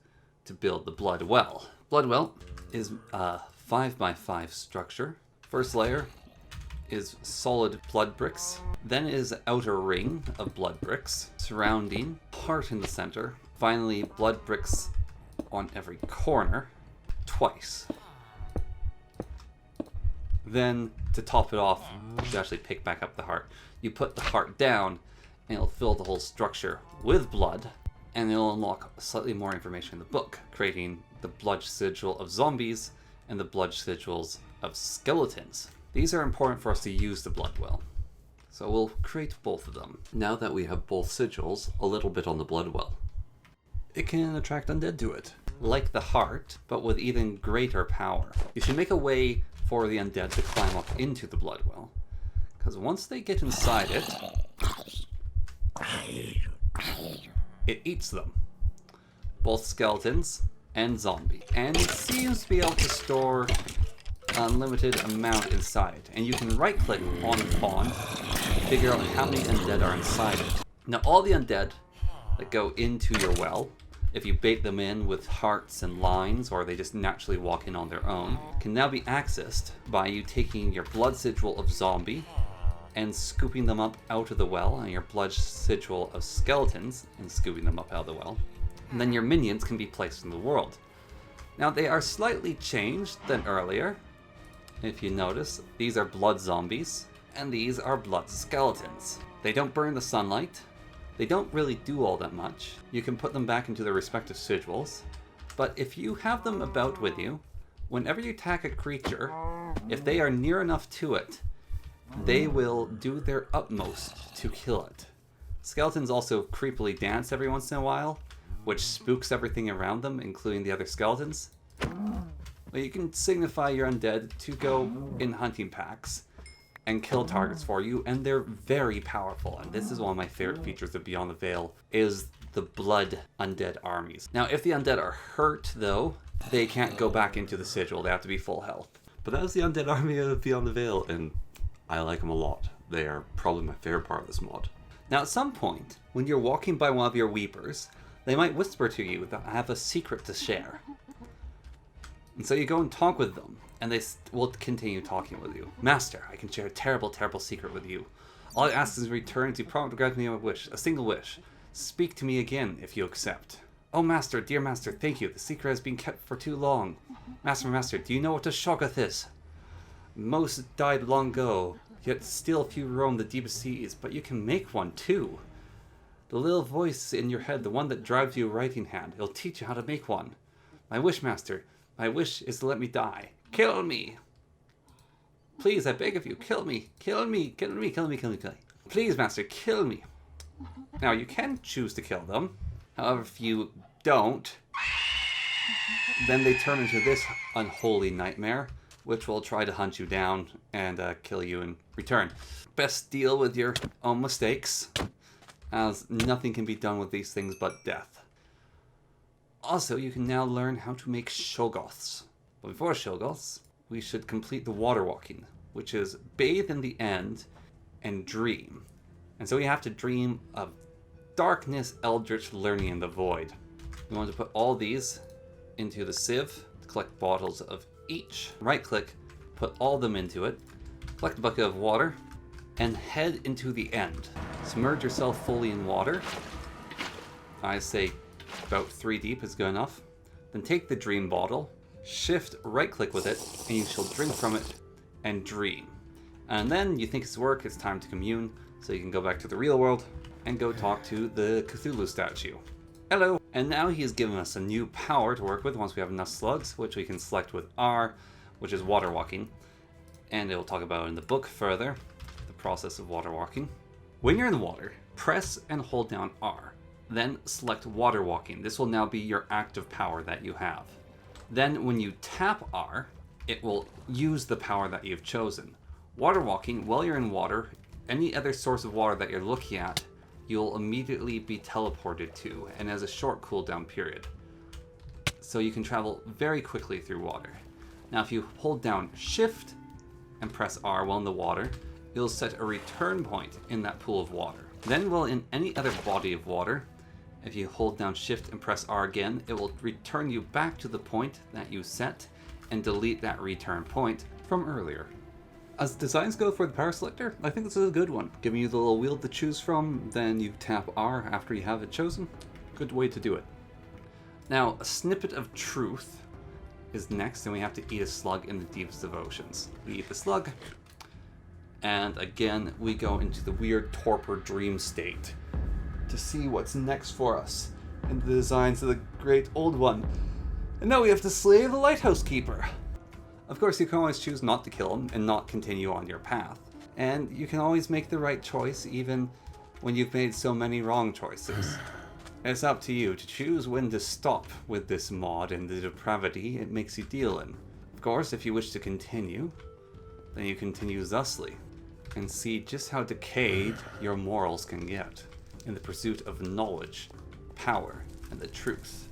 to build the Bloodwell. Bloodwell is a 5x5 structure. First layer is solid blood bricks. Then is an outer ring of blood bricks surrounding heart in the center. Finally, blood bricks on every corner twice. Then to top it off, to actually pick back up the heart, you put the heart down and it'll fill the whole structure with blood, and it'll unlock slightly more information in the book, creating the blood sigil of zombies and the blood sigils of skeletons. These are important for us to use the Bloodwell, so we'll create both of them. Now that we have both sigils, a little bit on the Bloodwell. It can attract undead to it, like the heart, but with even greater power. You should make a way for the undead to climb up into the Bloodwell, because once they get inside it, it eats them, both skeletons and zombie, and it seems to be able to store an unlimited amount inside it. And you can right click on the pawn to figure out how many undead are inside it. Now all the undead that go into your well, if you bait them in with hearts and lines, or they just naturally walk in on their own, can now be accessed by you taking your blood sigil of zombie and scooping them up out of the well, and your blood sigil of skeletons and scooping them up out of the well. And then your minions can be placed in the world. Now they are slightly changed than earlier, If you notice, these are blood zombies, and these are blood skeletons. They don't burn the sunlight. They don't really do all that much. You can put them back into their respective sigils, but if you have them about with you, whenever you attack a creature, if they are near enough to it, they will do their utmost to kill it. Skeletons also creepily dance every once in a while, which spooks everything around them, including the other skeletons. But you can signify your undead to go in hunting packs and kill targets for you, and they're very powerful. And this is one of my favorite features of Beyond the Veil, is the blood undead armies. Now, if the undead are hurt, though, they can't go back into the sigil. They have to be full health. But that is the undead army of Beyond the Veil, and I like them a lot. They are probably my favorite part of this mod. Now, at some point, when you're walking by one of your weepers, they might whisper to you that I have a secret to share. And so you go and talk with them, and they will continue talking with you. Master, I can share a terrible, terrible secret with you. All I ask is in return to promise to grant me a wish, a single wish. Speak to me again if you accept. Oh, Master, dear Master, thank you. The secret has been kept for too long. Master, do you know what a Shoggoth is? Most died long ago, yet still few roam the deepest seas, but you can make one too. The little voice in your head, the one that drives you a writing hand, it'll teach you how to make one. My wish, Master, my wish is to let me die. Kill me! Please, I beg of you, kill me! Kill me! Kill me! Kill me! Kill me! Kill me! Please, Master, kill me! Now, you can choose to kill them. However, if you don't, then they turn into this unholy nightmare, which will try to hunt you down and kill you in return. Best deal with your own mistakes, as nothing can be done with these things but death. Also, you can now learn how to make Shoggoths. But before Shoggoths, we should complete the water walking, which is bathe in the end and dream. And so we have to dream of darkness, eldritch, learning in the void. We want to put all these into the sieve to collect bottles of each. Right click, put all of them into it, collect a bucket of water, and head into the end. Submerge yourself fully in water. I say about 3 deep is good enough. Then take the dream bottle, shift right click with it, and you shall drink from it and dream. And then you think it's work, it's time to commune, so you can go back to the real world and go talk to the Cthulhu Statue. Hello! And now he's given us a new power to work with once we have enough slugs, which we can select with R, which is water walking. And it will talk about in the book further, the process of water walking. When you're in the water, press and hold down R. Then select water walking. This will now be your active power that you have. Then when you tap R, it will use the power that you've chosen. Water walking, while you're in water, any other source of water that you're looking at, you'll immediately be teleported to, and has a short cooldown period. So you can travel very quickly through water. Now if you hold down Shift and press R while in the water, you'll set a return point in that pool of water. Then while in any other body of water, if you hold down Shift and press R again, it will return you back to the point that you set and delete that return point from earlier. As designs go for the power selector, I think this is a good one. Giving you the little wheel to choose from, then you tap R after you have it chosen. Good way to do it. Now, a snippet of truth is next, and we have to eat a slug in the deepest of oceans. We eat the slug, and again, we go into the weird torpor dream state to see what's next for us in the designs of the great old one. And now we have to slay the Lighthouse Keeper. Of course, you can always choose not to kill him and not continue on your path. And you can always make the right choice even when you've made so many wrong choices. It's up to you to choose when to stop with this mod and the depravity it makes you deal in. Of course, if you wish to continue, then you continue thusly and see just how decayed your morals can get in the pursuit of knowledge, power, and the truth.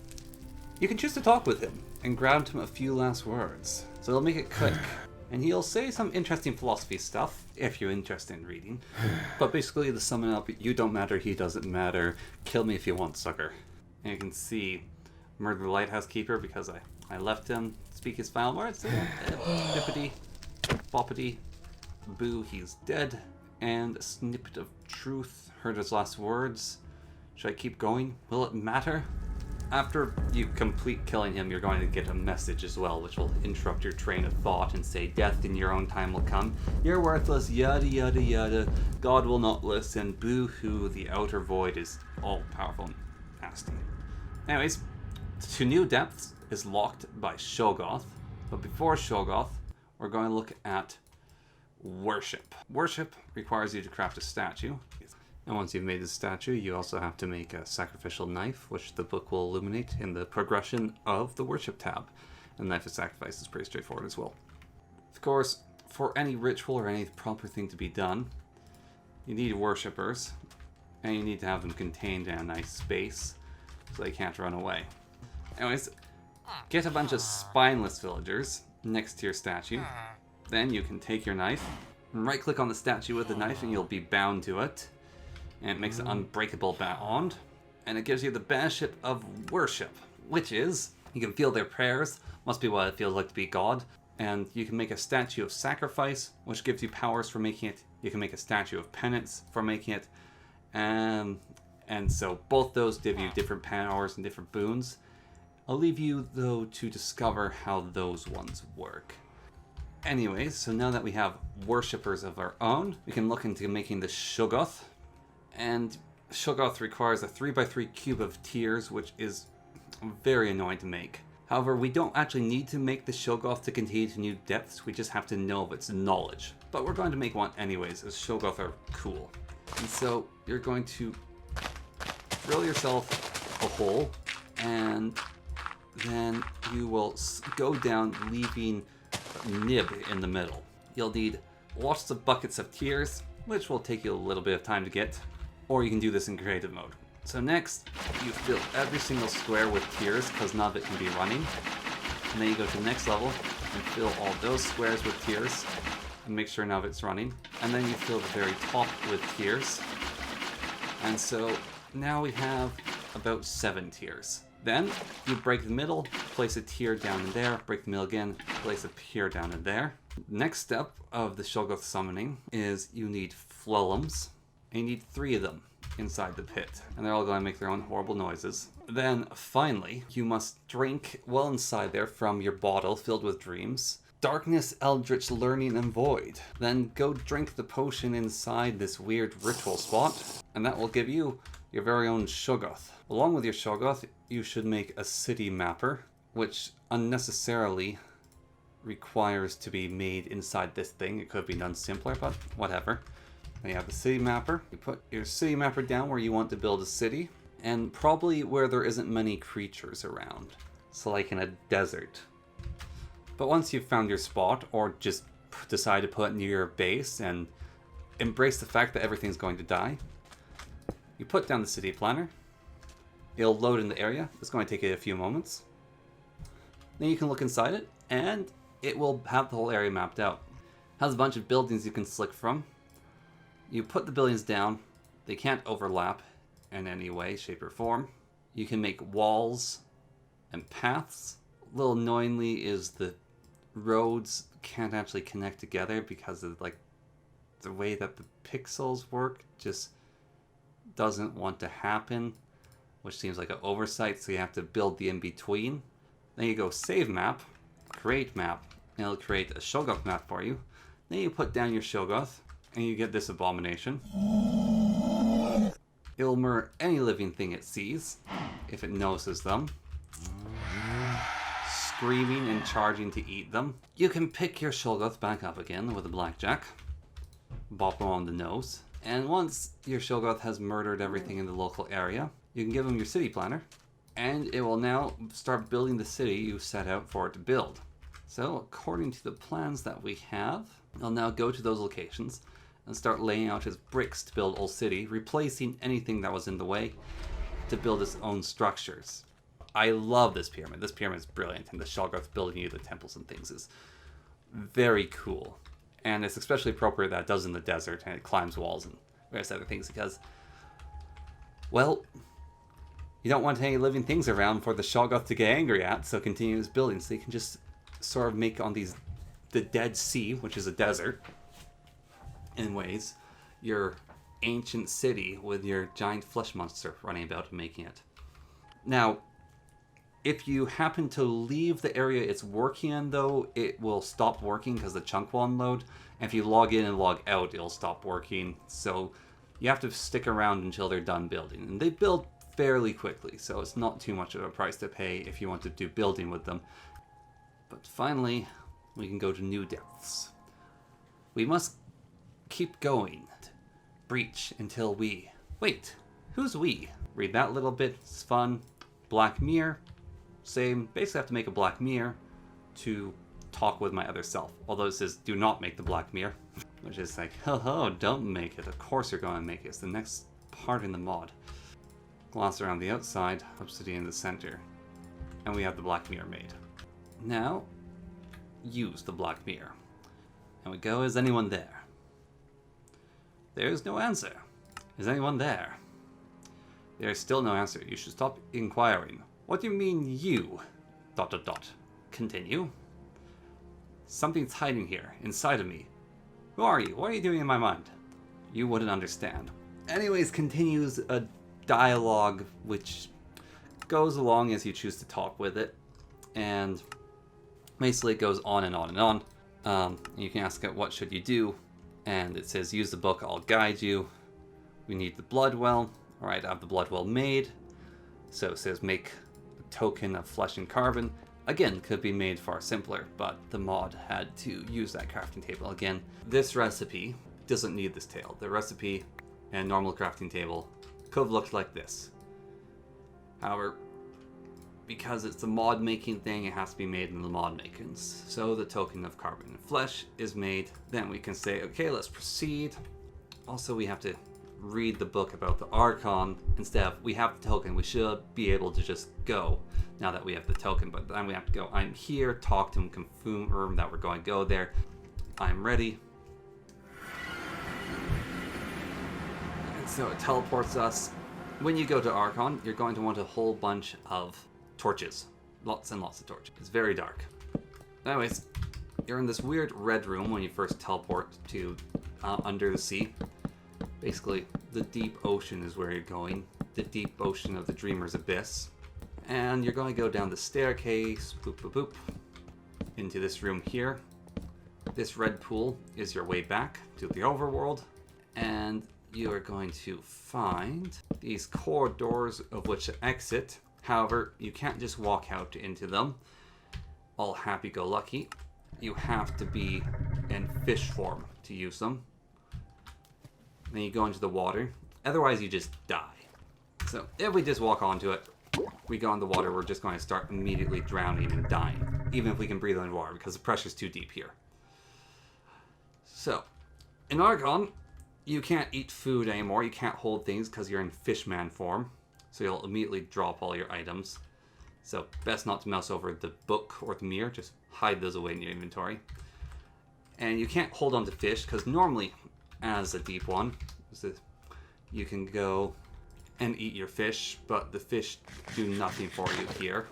You can choose to talk with him and grant him a few last words. So they'll make it quick, and he'll say some interesting philosophy stuff, if you're interested in reading. But basically, the summon up, you don't matter, he doesn't matter, kill me if you want, sucker. And you can see, murder the Lighthouse Keeper because I left him speak his final words. Bippity, boppity, boo, he's dead. And a snippet of truth, heard his last words. Should I keep going? Will it matter? After you complete killing him, you're going to get a message as well, which will interrupt your train of thought and say, death in your own time will come. You're worthless, yada yada yada. God will not listen. Boo-hoo, the outer void is all-powerful and nasty. Anyways, To New Depths is locked by Shoggoth. But before Shoggoth, we're going to look at Worship. Worship requires you to craft a statue. And once you've made the statue, you also have to make a sacrificial knife, which the book will illuminate in the progression of the Worship tab. And Knife of Sacrifice is pretty straightforward as well. Of course, for any ritual or any proper thing to be done, you need worshippers, and you need to have them contained in a nice space so they can't run away. Anyways, get a bunch of spineless villagers next to your statue. Then you can take your knife, right click on the statue with the knife, and you'll be bound to it. And it makes an unbreakable bond. And it gives you the banishment of worship, which is, you can feel their prayers, must be what it feels like to be God. And you can make a statue of sacrifice, which gives you powers for making it. You can make a statue of penance for making it. And so both those give you different powers and different boons. I'll leave you, though, to discover how those ones work. Anyways, so now that we have worshippers of our own, we can look into making the Shoggoth. And Shoggoth requires a 3x3 cube of tears, which is very annoying to make. However, we don't actually need to make the Shoggoth to continue to new depths, we just have to know of its knowledge. But we're going to make one anyways, as Shoggoth are cool. And so you're going to drill yourself a hole, and then you will go down, leaving nib in the middle. You'll need lots of buckets of tears, which will take you a little bit of time to get, or you can do this in creative mode. So next, you fill every single square with tears, because none of it can be running. And then you go to the next level and fill all those squares with tears, and make sure none of it's running. And then you fill the very top with tears. And so now we have about 7 tiers. Then you break the middle, place a tier down in there, break the middle again, place a tier down in there. Next step of the Shoggoth summoning is you need phloems, and you need 3 of them inside the pit, and they're all going to make their own horrible noises. Then finally, you must drink well inside there from your bottle filled with dreams. Darkness, Eldritch, Learning, and Void. Then go drink the potion inside this weird ritual spot, and that will give you your very own Shoggoth. Along with your Shoggoth, you should make a city mapper, which unnecessarily requires to be made inside this thing. It could be done simpler, but whatever. Then you have the city mapper. You put your city mapper down where you want to build a city, and probably where there isn't many creatures around. So like in a desert. But once you've found your spot, or just decide to put it near your base and embrace the fact that everything's going to die, you put down the city planner. It'll load in the area. It's going to take you a few moments. Then you can look inside it, and it will have the whole area mapped out. It has a bunch of buildings you can select from. You put the buildings down. They can't overlap in any way, shape, or form. You can make walls and paths. A little annoyingly is the roads can't actually connect together because of like the way that the pixels work just doesn't want to happen, which seems like an oversight, so you have to build the in-between. Then you go save map, create map, and it'll create a Shoggoth map for you. Then you put down your Shoggoth, and you get this abomination. It'll murder any living thing it sees, if it notices them, screaming and charging to eat them. You can pick your Shoggoth back up again with a Blackjack, bop him on the nose, and once your Shoggoth has murdered everything in the local area, you can give him your city planner, and it will now start building the city you set out for it to build. So, according to the plans that we have, it'll now go to those locations and start laying out his bricks to build Old City, replacing anything that was in the way to build its own structures. I love this pyramid. This pyramid is brilliant, and the Shoggoth building you the temples and things is very cool. And it's especially appropriate that it does in the desert, and it climbs walls and various other things because, well, you don't want any living things around for the Shoggoth to get angry at, so continue his building. So you can just sort of make on the Dead Sea, which is a desert, in ways, your ancient city with your giant flesh monster running about and making it. Now, If you happen to leave the area it's working in, though, it will stop working because the chunk will unload. And if you log in and log out, it'll stop working. So you have to stick around until they're done building. And they build fairly quickly, so it's not too much of a price to pay if you want to do building with them. But finally, we can go to new depths. We must keep going. Breach until we... Wait, who's we? Read that little bit, it's fun. Black mirror. Same, basically have to make a black mirror to talk with my other self. Although it says do not make the black mirror, which is like, ho, don't make it. Of course you're going to make it. It's the next part in the mod. Gloss around the outside, obsidian in the center. And we have the black mirror made. Now, use the black mirror. And we go, is anyone there? There's no answer. Is anyone there? There is still no answer. You should stop inquiring. What do you mean, you? ... Continue. Something's hiding here, inside of me. Who are you? What are you doing in my mind? You wouldn't understand. Anyways, continues a dialogue which goes along as you choose to talk with it. And basically it goes on and on and on. You can ask it, what should you do? And it says, use the book, I'll guide you. We need the Bloodwell. Alright, I have the Bloodwell made. So it says make a token of flesh and carbon. Again, could be made far simpler, but the mod had to use that crafting table again. This recipe doesn't need this table. The recipe and normal crafting table could have looked like this. However, because it's a mod making thing, it has to be made in the mod makings. So the token of carbon and flesh is made. Then we can say, okay, let's proceed. Also, we have to read the book about the Archon. Instead of, we have the token, we should be able to just go now that we have the token. But then we have to go, I'm here, talk to him, confirm that we're going to go there. I'm ready. And so it teleports us. When you go to Archon, you're going to want a whole bunch of torches. Lots and lots of torches. It's very dark. Anyways, you're in this weird red room when you first teleport to under the sea. Basically, the deep ocean is where you're going. The deep ocean of the Dreamer's Abyss. And you're going to go down the staircase, boop, boop, boop, into this room here. This red pool is your way back to the overworld. And you are going to find these corridors of which to exit. However, you can't just walk out into them, all happy-go-lucky. You have to be in fish form to use them. Then you go into the water. Otherwise, you just die. So if we just walk onto it, we go in the water, we're just going to start immediately drowning and dying. Even if we can breathe underwater, because the pressure's too deep here. So, in Archon, you can't eat food anymore. You can't hold things because you're in fishman form. So you'll immediately drop all your items. So best not to mouse over the book or the mirror. Just hide those away in your inventory. And you can't hold on to fish because normally, as a deep one, you can go and eat your fish, but the fish do nothing for you here.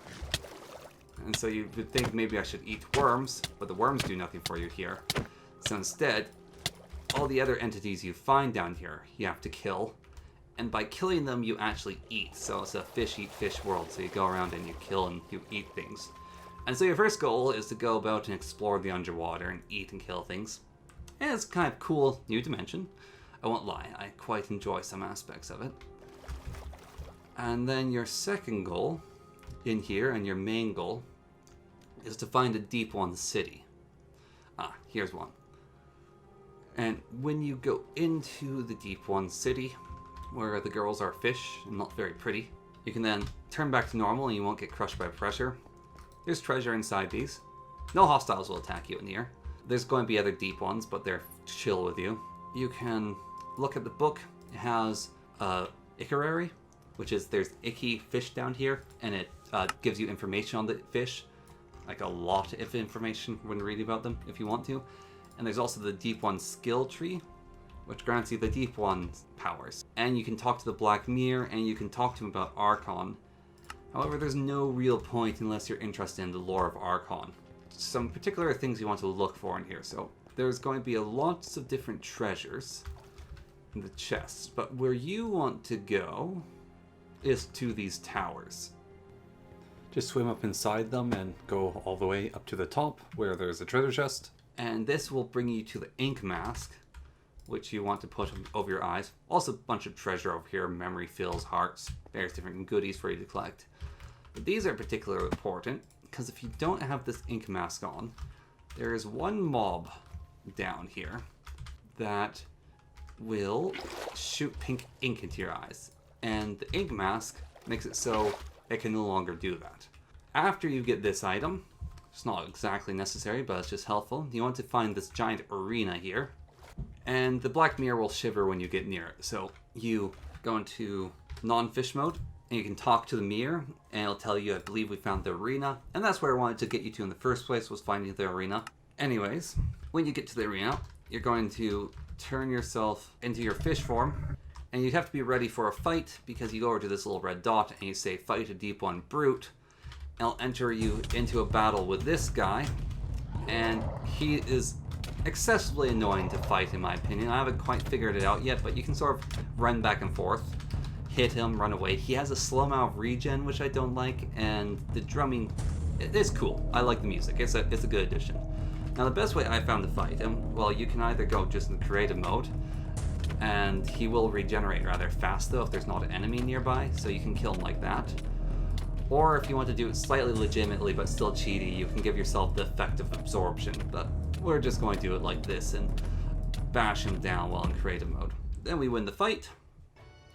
And so you would think maybe I should eat worms, but the worms do nothing for you here. So instead, all the other entities you find down here, you have to kill. And by killing them, you actually eat. So it's a fish eat fish world. So you go around and you kill and you eat things. And so your first goal is to go about and explore the underwater and eat and kill things. And it's kind of cool, new dimension. I won't lie, I quite enjoy some aspects of it. And then your second goal in here, and your main goal, is to find a Deep One city. Ah, here's one. And when you go into the Deep One city, where the girls are fish and not very pretty, you can then turn back to normal and you won't get crushed by pressure. There's treasure inside these. No hostiles will attack you in here. There's going to be other deep ones, but they're chill with you. You can look at the book. It has Icarary, which is there's icky fish down here, and it gives you information on the fish. Like a lot of information when reading about them, if you want to. And there's also the Deep One skill tree, which grants you the Deep One's powers. And you can talk to the Black Mirror, and you can talk to him about Archon. However, there's no real point unless you're interested in the lore of Archon. Some particular things you want to look for in here. So there's going to be lots of different treasures in the chests, but where you want to go is to these towers. Just swim up inside them and go all the way up to the top where there's a treasure chest. And this will bring you to the ink mask, which you want to put over your eyes. Also a bunch of treasure over here, memory fills, hearts, various different goodies for you to collect. But these are particularly important, because if you don't have this ink mask on, there is one mob down here that will shoot pink ink into your eyes. And the ink mask makes it so it can no longer do that. After you get this item, it's not exactly necessary, but it's just helpful. You want to find this giant arena here. And the black mirror will shiver when you get near it. So you go into non-fish mode, and you can talk to the mirror, and it'll tell you, I believe we found the arena. And that's where I wanted to get you to in the first place, was finding the arena. Anyways, when you get to the arena, you're going to turn yourself into your fish form. And you have to be ready for a fight, because you go over to this little red dot, and you say, fight a deep one brute. And I'll enter you into a battle with this guy. And he is excessively annoying to fight, in my opinion. I haven't quite figured it out yet, but you can sort of run back and forth, hit him, run away. He has a slow amount of regen, which I don't like, and the drumming is cool. I like the music. It's a good addition. Now, the best way I found to fight him, well, you can either go just in the creative mode, and he will regenerate rather fast, though, if there's not an enemy nearby, so you can kill him like that. Or if you want to do it slightly legitimately but still cheaty, you can give yourself the effect of absorption, but we're just going to do it like this and bash him down while in creative mode. Then we win the fight,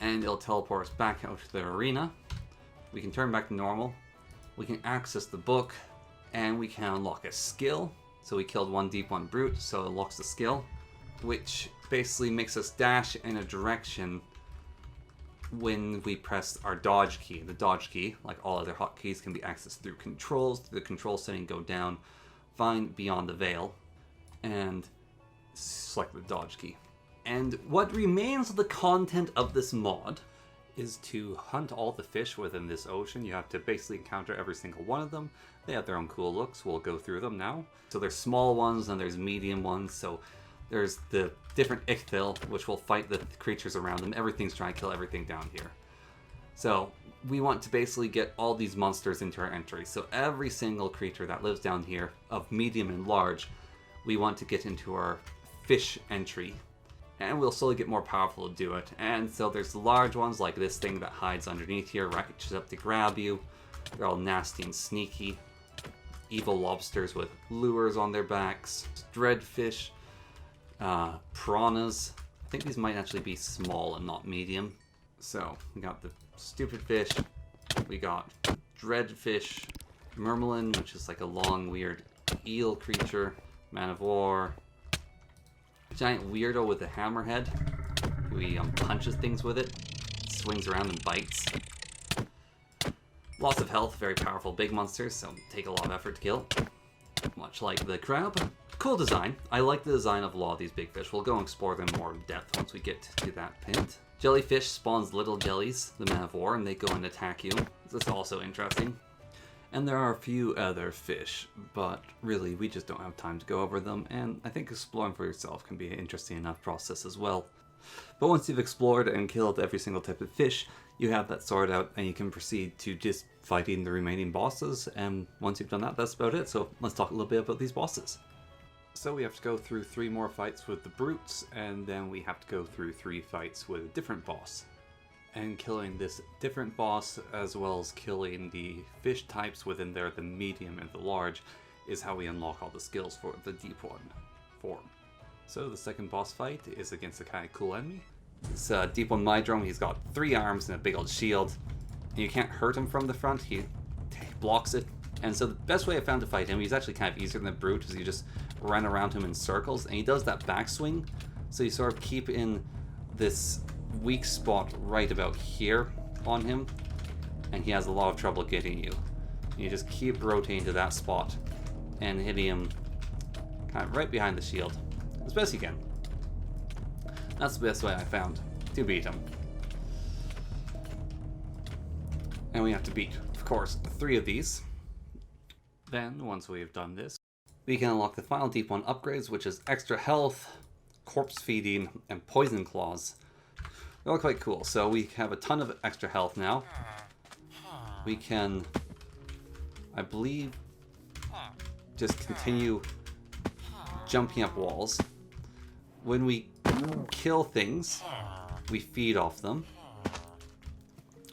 and it'll teleport us back out to the arena. We can turn back to normal, we can access the book, and we can unlock a skill. So we killed one deep, one brute, so it unlocks the skill, which basically makes us dash in a direction when we press our dodge key. The dodge key, like all other hotkeys, can be accessed through controls. Through the control setting, go down, find Beyond the Veil, and select the dodge key. And what remains of the content of this mod is to hunt all the fish within this ocean. You have to basically encounter every single one of them. They have their own cool looks. We'll go through them now. So there's small ones and there's medium ones. So there's the different ichthil, which will fight the creatures around them. Everything's trying to kill everything down here. So we want to basically get all these monsters into our entry. So every single creature that lives down here, of medium and large, we want to get into our fish entry. And we'll slowly get more powerful to do it. And so there's the large ones, like this thing that hides underneath here, reaches up to grab you. They're all nasty and sneaky. Evil lobsters with lures on their backs. Dreadfish. Piranhas. I think these might actually be small and not medium. So we got the stupid fish. We got dreadfish. Mermelin, which is like a long, weird eel creature. Man of War. Giant weirdo with a hammerhead, who he punches things with it, swings around and bites. Lots of health, very powerful big monsters, so take a lot of effort to kill. Much like the crab. Cool design. I like the design of a lot of these big fish. We'll go and explore them more in depth once we get to that point. Jellyfish spawns little jellies, the Man of War, and they go and attack you. That's also interesting. And there are a few other fish, but really we just don't have time to go over them, and I think exploring for yourself can be an interesting enough process as well. But once you've explored and killed every single type of fish, you have that sorted out and you can proceed to just fighting the remaining bosses, and once you've done that, that's about it. So let's talk a little bit about these bosses. So we have to go through 3 more fights with the brutes, and then we have to go through 3 fights with a different boss. And killing this different boss, as well as killing the fish types within there, the medium and the large, is how we unlock all the skills for the deep one form. So the second boss fight is against Akai Kulemi. It's deep one Mydrome. He's got 3 arms and a big old shield. And you can't hurt him from the front, he blocks it. And so the best way I found to fight him, he's actually kind of easier than the brute, is you just run around him in circles, and he does that backswing, so you sort of keep in this weak spot right about here on him, and he has a lot of trouble getting you. You just keep rotating to that spot and hitting him kind of right behind the shield as best you can. That's the best way I found to beat him. And we have to beat, of course, 3 of these. Then, once we've done this, we can unlock the final deep one upgrades, which is extra health, corpse feeding, and poison claws. They're all quite cool. So we have a ton of extra health now. We can I believe, just continue jumping up walls. When we kill things, we feed off them.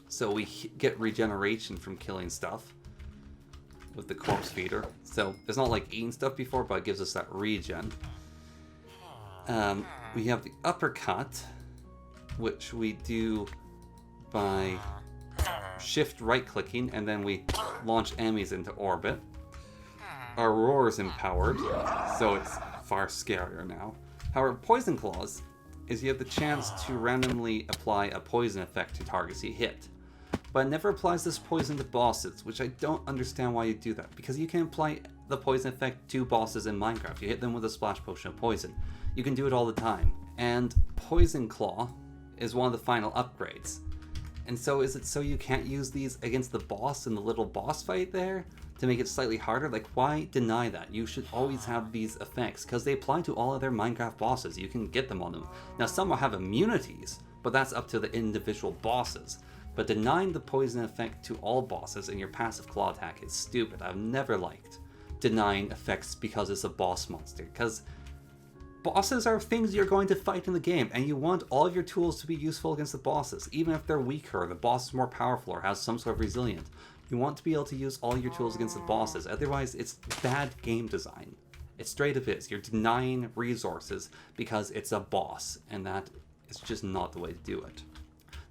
So we get regeneration from killing stuff with the corpse feeder. So it's not like eating stuff before, but it gives us that regen. We have the uppercut, which we do by shift right clicking, and then we launch enemies into orbit. Our roar is empowered, so it's far scarier now. However, poison claws is you have the chance to randomly apply a poison effect to targets you hit. But it never applies this poison to bosses, which I don't understand why you do that, because you can apply the poison effect to bosses in Minecraft. You hit them with a splash potion of poison. You can do it all the time. And Poison Claw is one of the final upgrades. And so is it so you can't use these against the boss in the little boss fight there to make it slightly harder? Like, why deny that? You should always have these effects, because they apply to all other Minecraft bosses. You can get them on them. Now, some will have immunities, but that's up to the individual bosses. But denying the poison effect to all bosses in your passive claw attack is stupid. I've never liked denying effects because it's a boss monster, because bosses are things you're going to fight in the game, and you want all of your tools to be useful against the bosses, even if they're weaker, or the boss is more powerful, or has some sort of resilience. You want to be able to use all your tools against the bosses, otherwise it's bad game design. It straight up is. You're denying resources because it's a boss, and that is just not the way to do it.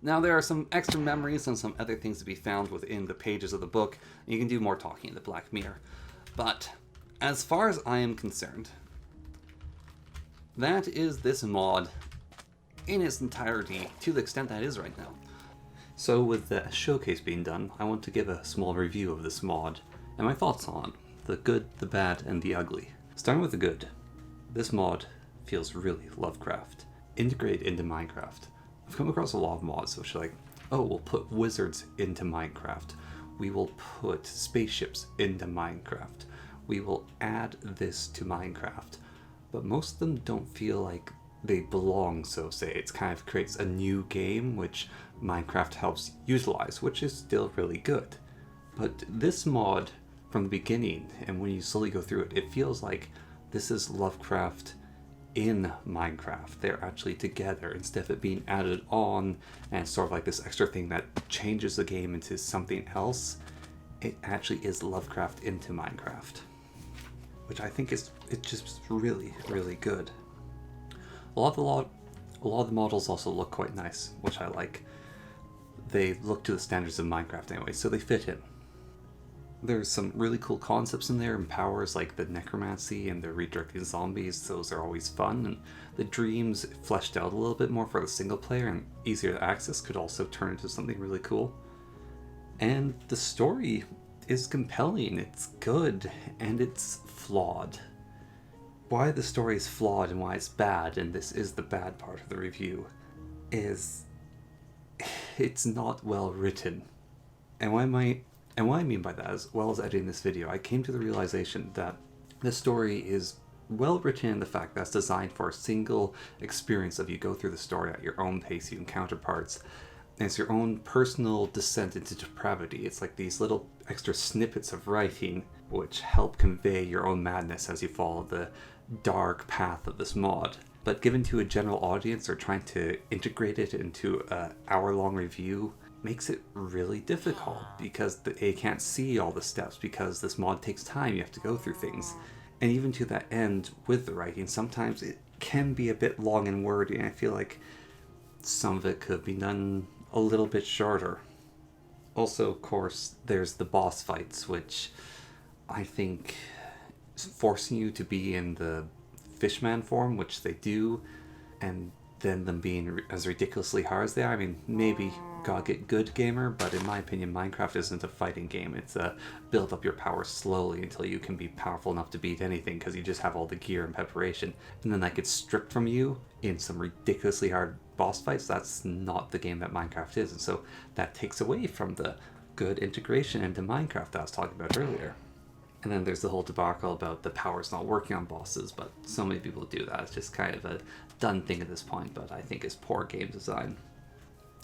Now, there are some extra memories and some other things to be found within the pages of the book. You can do more talking in the Black Mirror. But as far as I am concerned, that is this mod in its entirety, to the extent that is right now. So with the showcase being done, I want to give a small review of this mod and my thoughts on the good, the bad, and the ugly. Starting with the good, this mod feels really Lovecraft, integrated into Minecraft. I've come across a lot of mods which are like, oh, we'll put wizards into Minecraft. We will put spaceships into Minecraft. We will add this to Minecraft. But most of them don't feel like they belong, so say. It kind of creates a new game, which Minecraft helps utilize, which is still really good. But this mod, from the beginning, and when you slowly go through it, it feels like this is Lovecraft in Minecraft. They're actually together instead of it being added on and sort of like this extra thing that changes the game into something else. It actually is Lovecraft into Minecraft, which I think it's just really, really good. A lot of the models also look quite nice, which I like. They look to the standards of Minecraft anyway, so they fit in. There's some really cool concepts in there and powers like the necromancy and the redirecting zombies. Those are always fun, and the dreams fleshed out a little bit more for the single player and easier to access could also turn into something really cool. And the story is compelling, it's good, and it's flawed. Why the story is flawed and why it's bad, and this is the bad part of the review, is it's not well written. And what I mean by that, as well as editing this video, I came to the realization that this story is well written in the fact that it's designed for a single experience of you go through the story at your own pace, you encounter parts, and it's your own personal descent into depravity. It's like these little extra snippets of writing which help convey your own madness as you follow the dark path of this mod. But given to a general audience or trying to integrate it into an hour-long review makes it really difficult because they can't see all the steps because this mod takes time, you have to go through things. And even to that end with the writing, sometimes it can be a bit long and wordy, and I feel like some of it could be done a little bit shorter. Also, of course, there's the boss fights, which I think forcing you to be in the fishman form, which they do, and then them being as ridiculously hard as they are. I mean, maybe gotta get good gamer, but in my opinion, Minecraft isn't a fighting game. It's a build up your power slowly until you can be powerful enough to beat anything because you just have all the gear and preparation. And then that gets stripped from you in some ridiculously hard boss fights. That's not the game that Minecraft is. And so that takes away from the good integration into Minecraft that I was talking about earlier. And then there's the whole debacle about the powers not working on bosses, but so many people do that. It's just kind of a done thing at this point, but I think it's poor game design.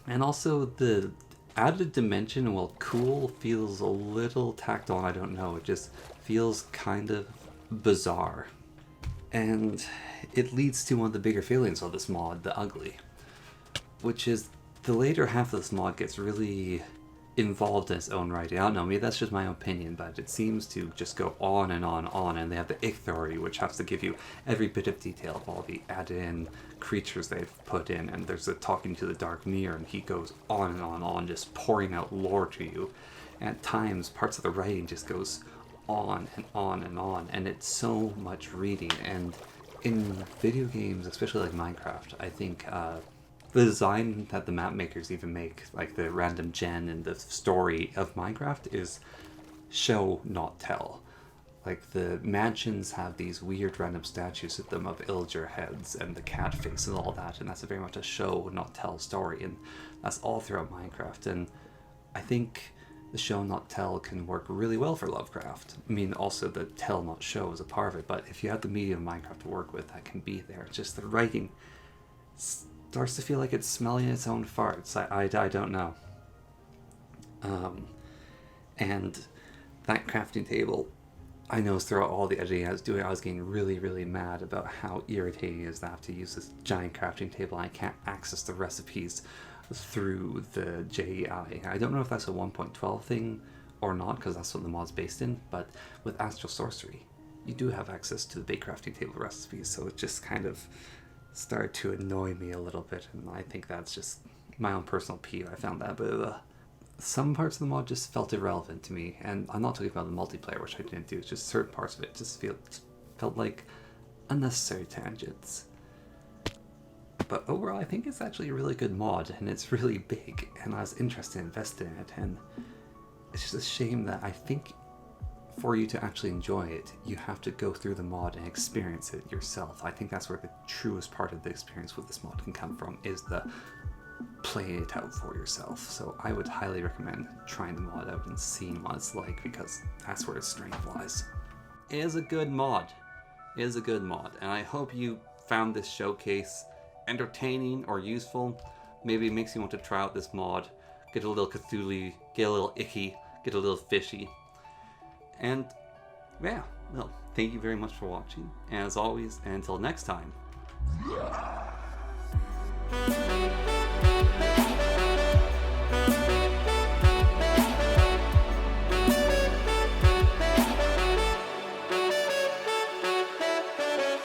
And also the added dimension, while cool, feels a little tacked on. I don't know. It just feels kind of bizarre. And it leads to one of the bigger failings of this mod, the ugly, which is the later half of this mod gets really involved in its own writing. I don't know, maybe that's just my opinion, but it seems to just go on and on, and they have the ick theory, which has to give you every bit of detail of all the added-in creatures they've put in, and there's the talking to the dark mirror, and he goes on and on, just pouring out lore to you. And at times, parts of the writing just goes on and on, and it's so much reading. And in video games, especially like Minecraft, I think the design that the map makers even make, like the random gen and the story of Minecraft, is show not tell. Like the mansions have these weird random statues of them of illager heads and the cat face and all that, and that's very much a show not tell story, and that's all throughout Minecraft. And I think the show not tell can work really well for Lovecraft. I mean, also the tell not show is a part of it, but if you have the medium of Minecraft to work with, that can be there. It's just the writing starts to feel like it's smelling its own farts. I don't know. And that crafting table, I know throughout all the editing I was doing, I was getting really, really mad about how irritating it is to have to use this giant crafting table. I can't access the recipes through the JEI. I don't know if that's a 1.12 thing or not, because that's what the mod's based in, but with Astral Sorcery, you do have access to the big crafting table recipes, so it just kind of started to annoy me a little bit, and I think that's just my own personal peeve. I found that, but some parts of the mod just felt irrelevant to me, and I'm not talking about the multiplayer, which I didn't do. It's just certain parts of it just felt like unnecessary tangents. But overall, I think it's actually a really good mod, and it's really big, and I was interested in investing in it, and it's just a shame that I think for you to actually enjoy it, you have to go through the mod and experience it yourself. I think that's where the truest part of the experience with this mod can come from, is the playing it out for yourself. So I would highly recommend trying the mod out and seeing what it's like, because that's where its strength lies. It is a good mod. It is a good mod, and I hope you found this showcase entertaining or useful. Maybe it makes you want to try out this mod, get a little Cthulhu, get a little icky, get a little fishy. And yeah, well, thank you very much for watching. And as always, and until next time.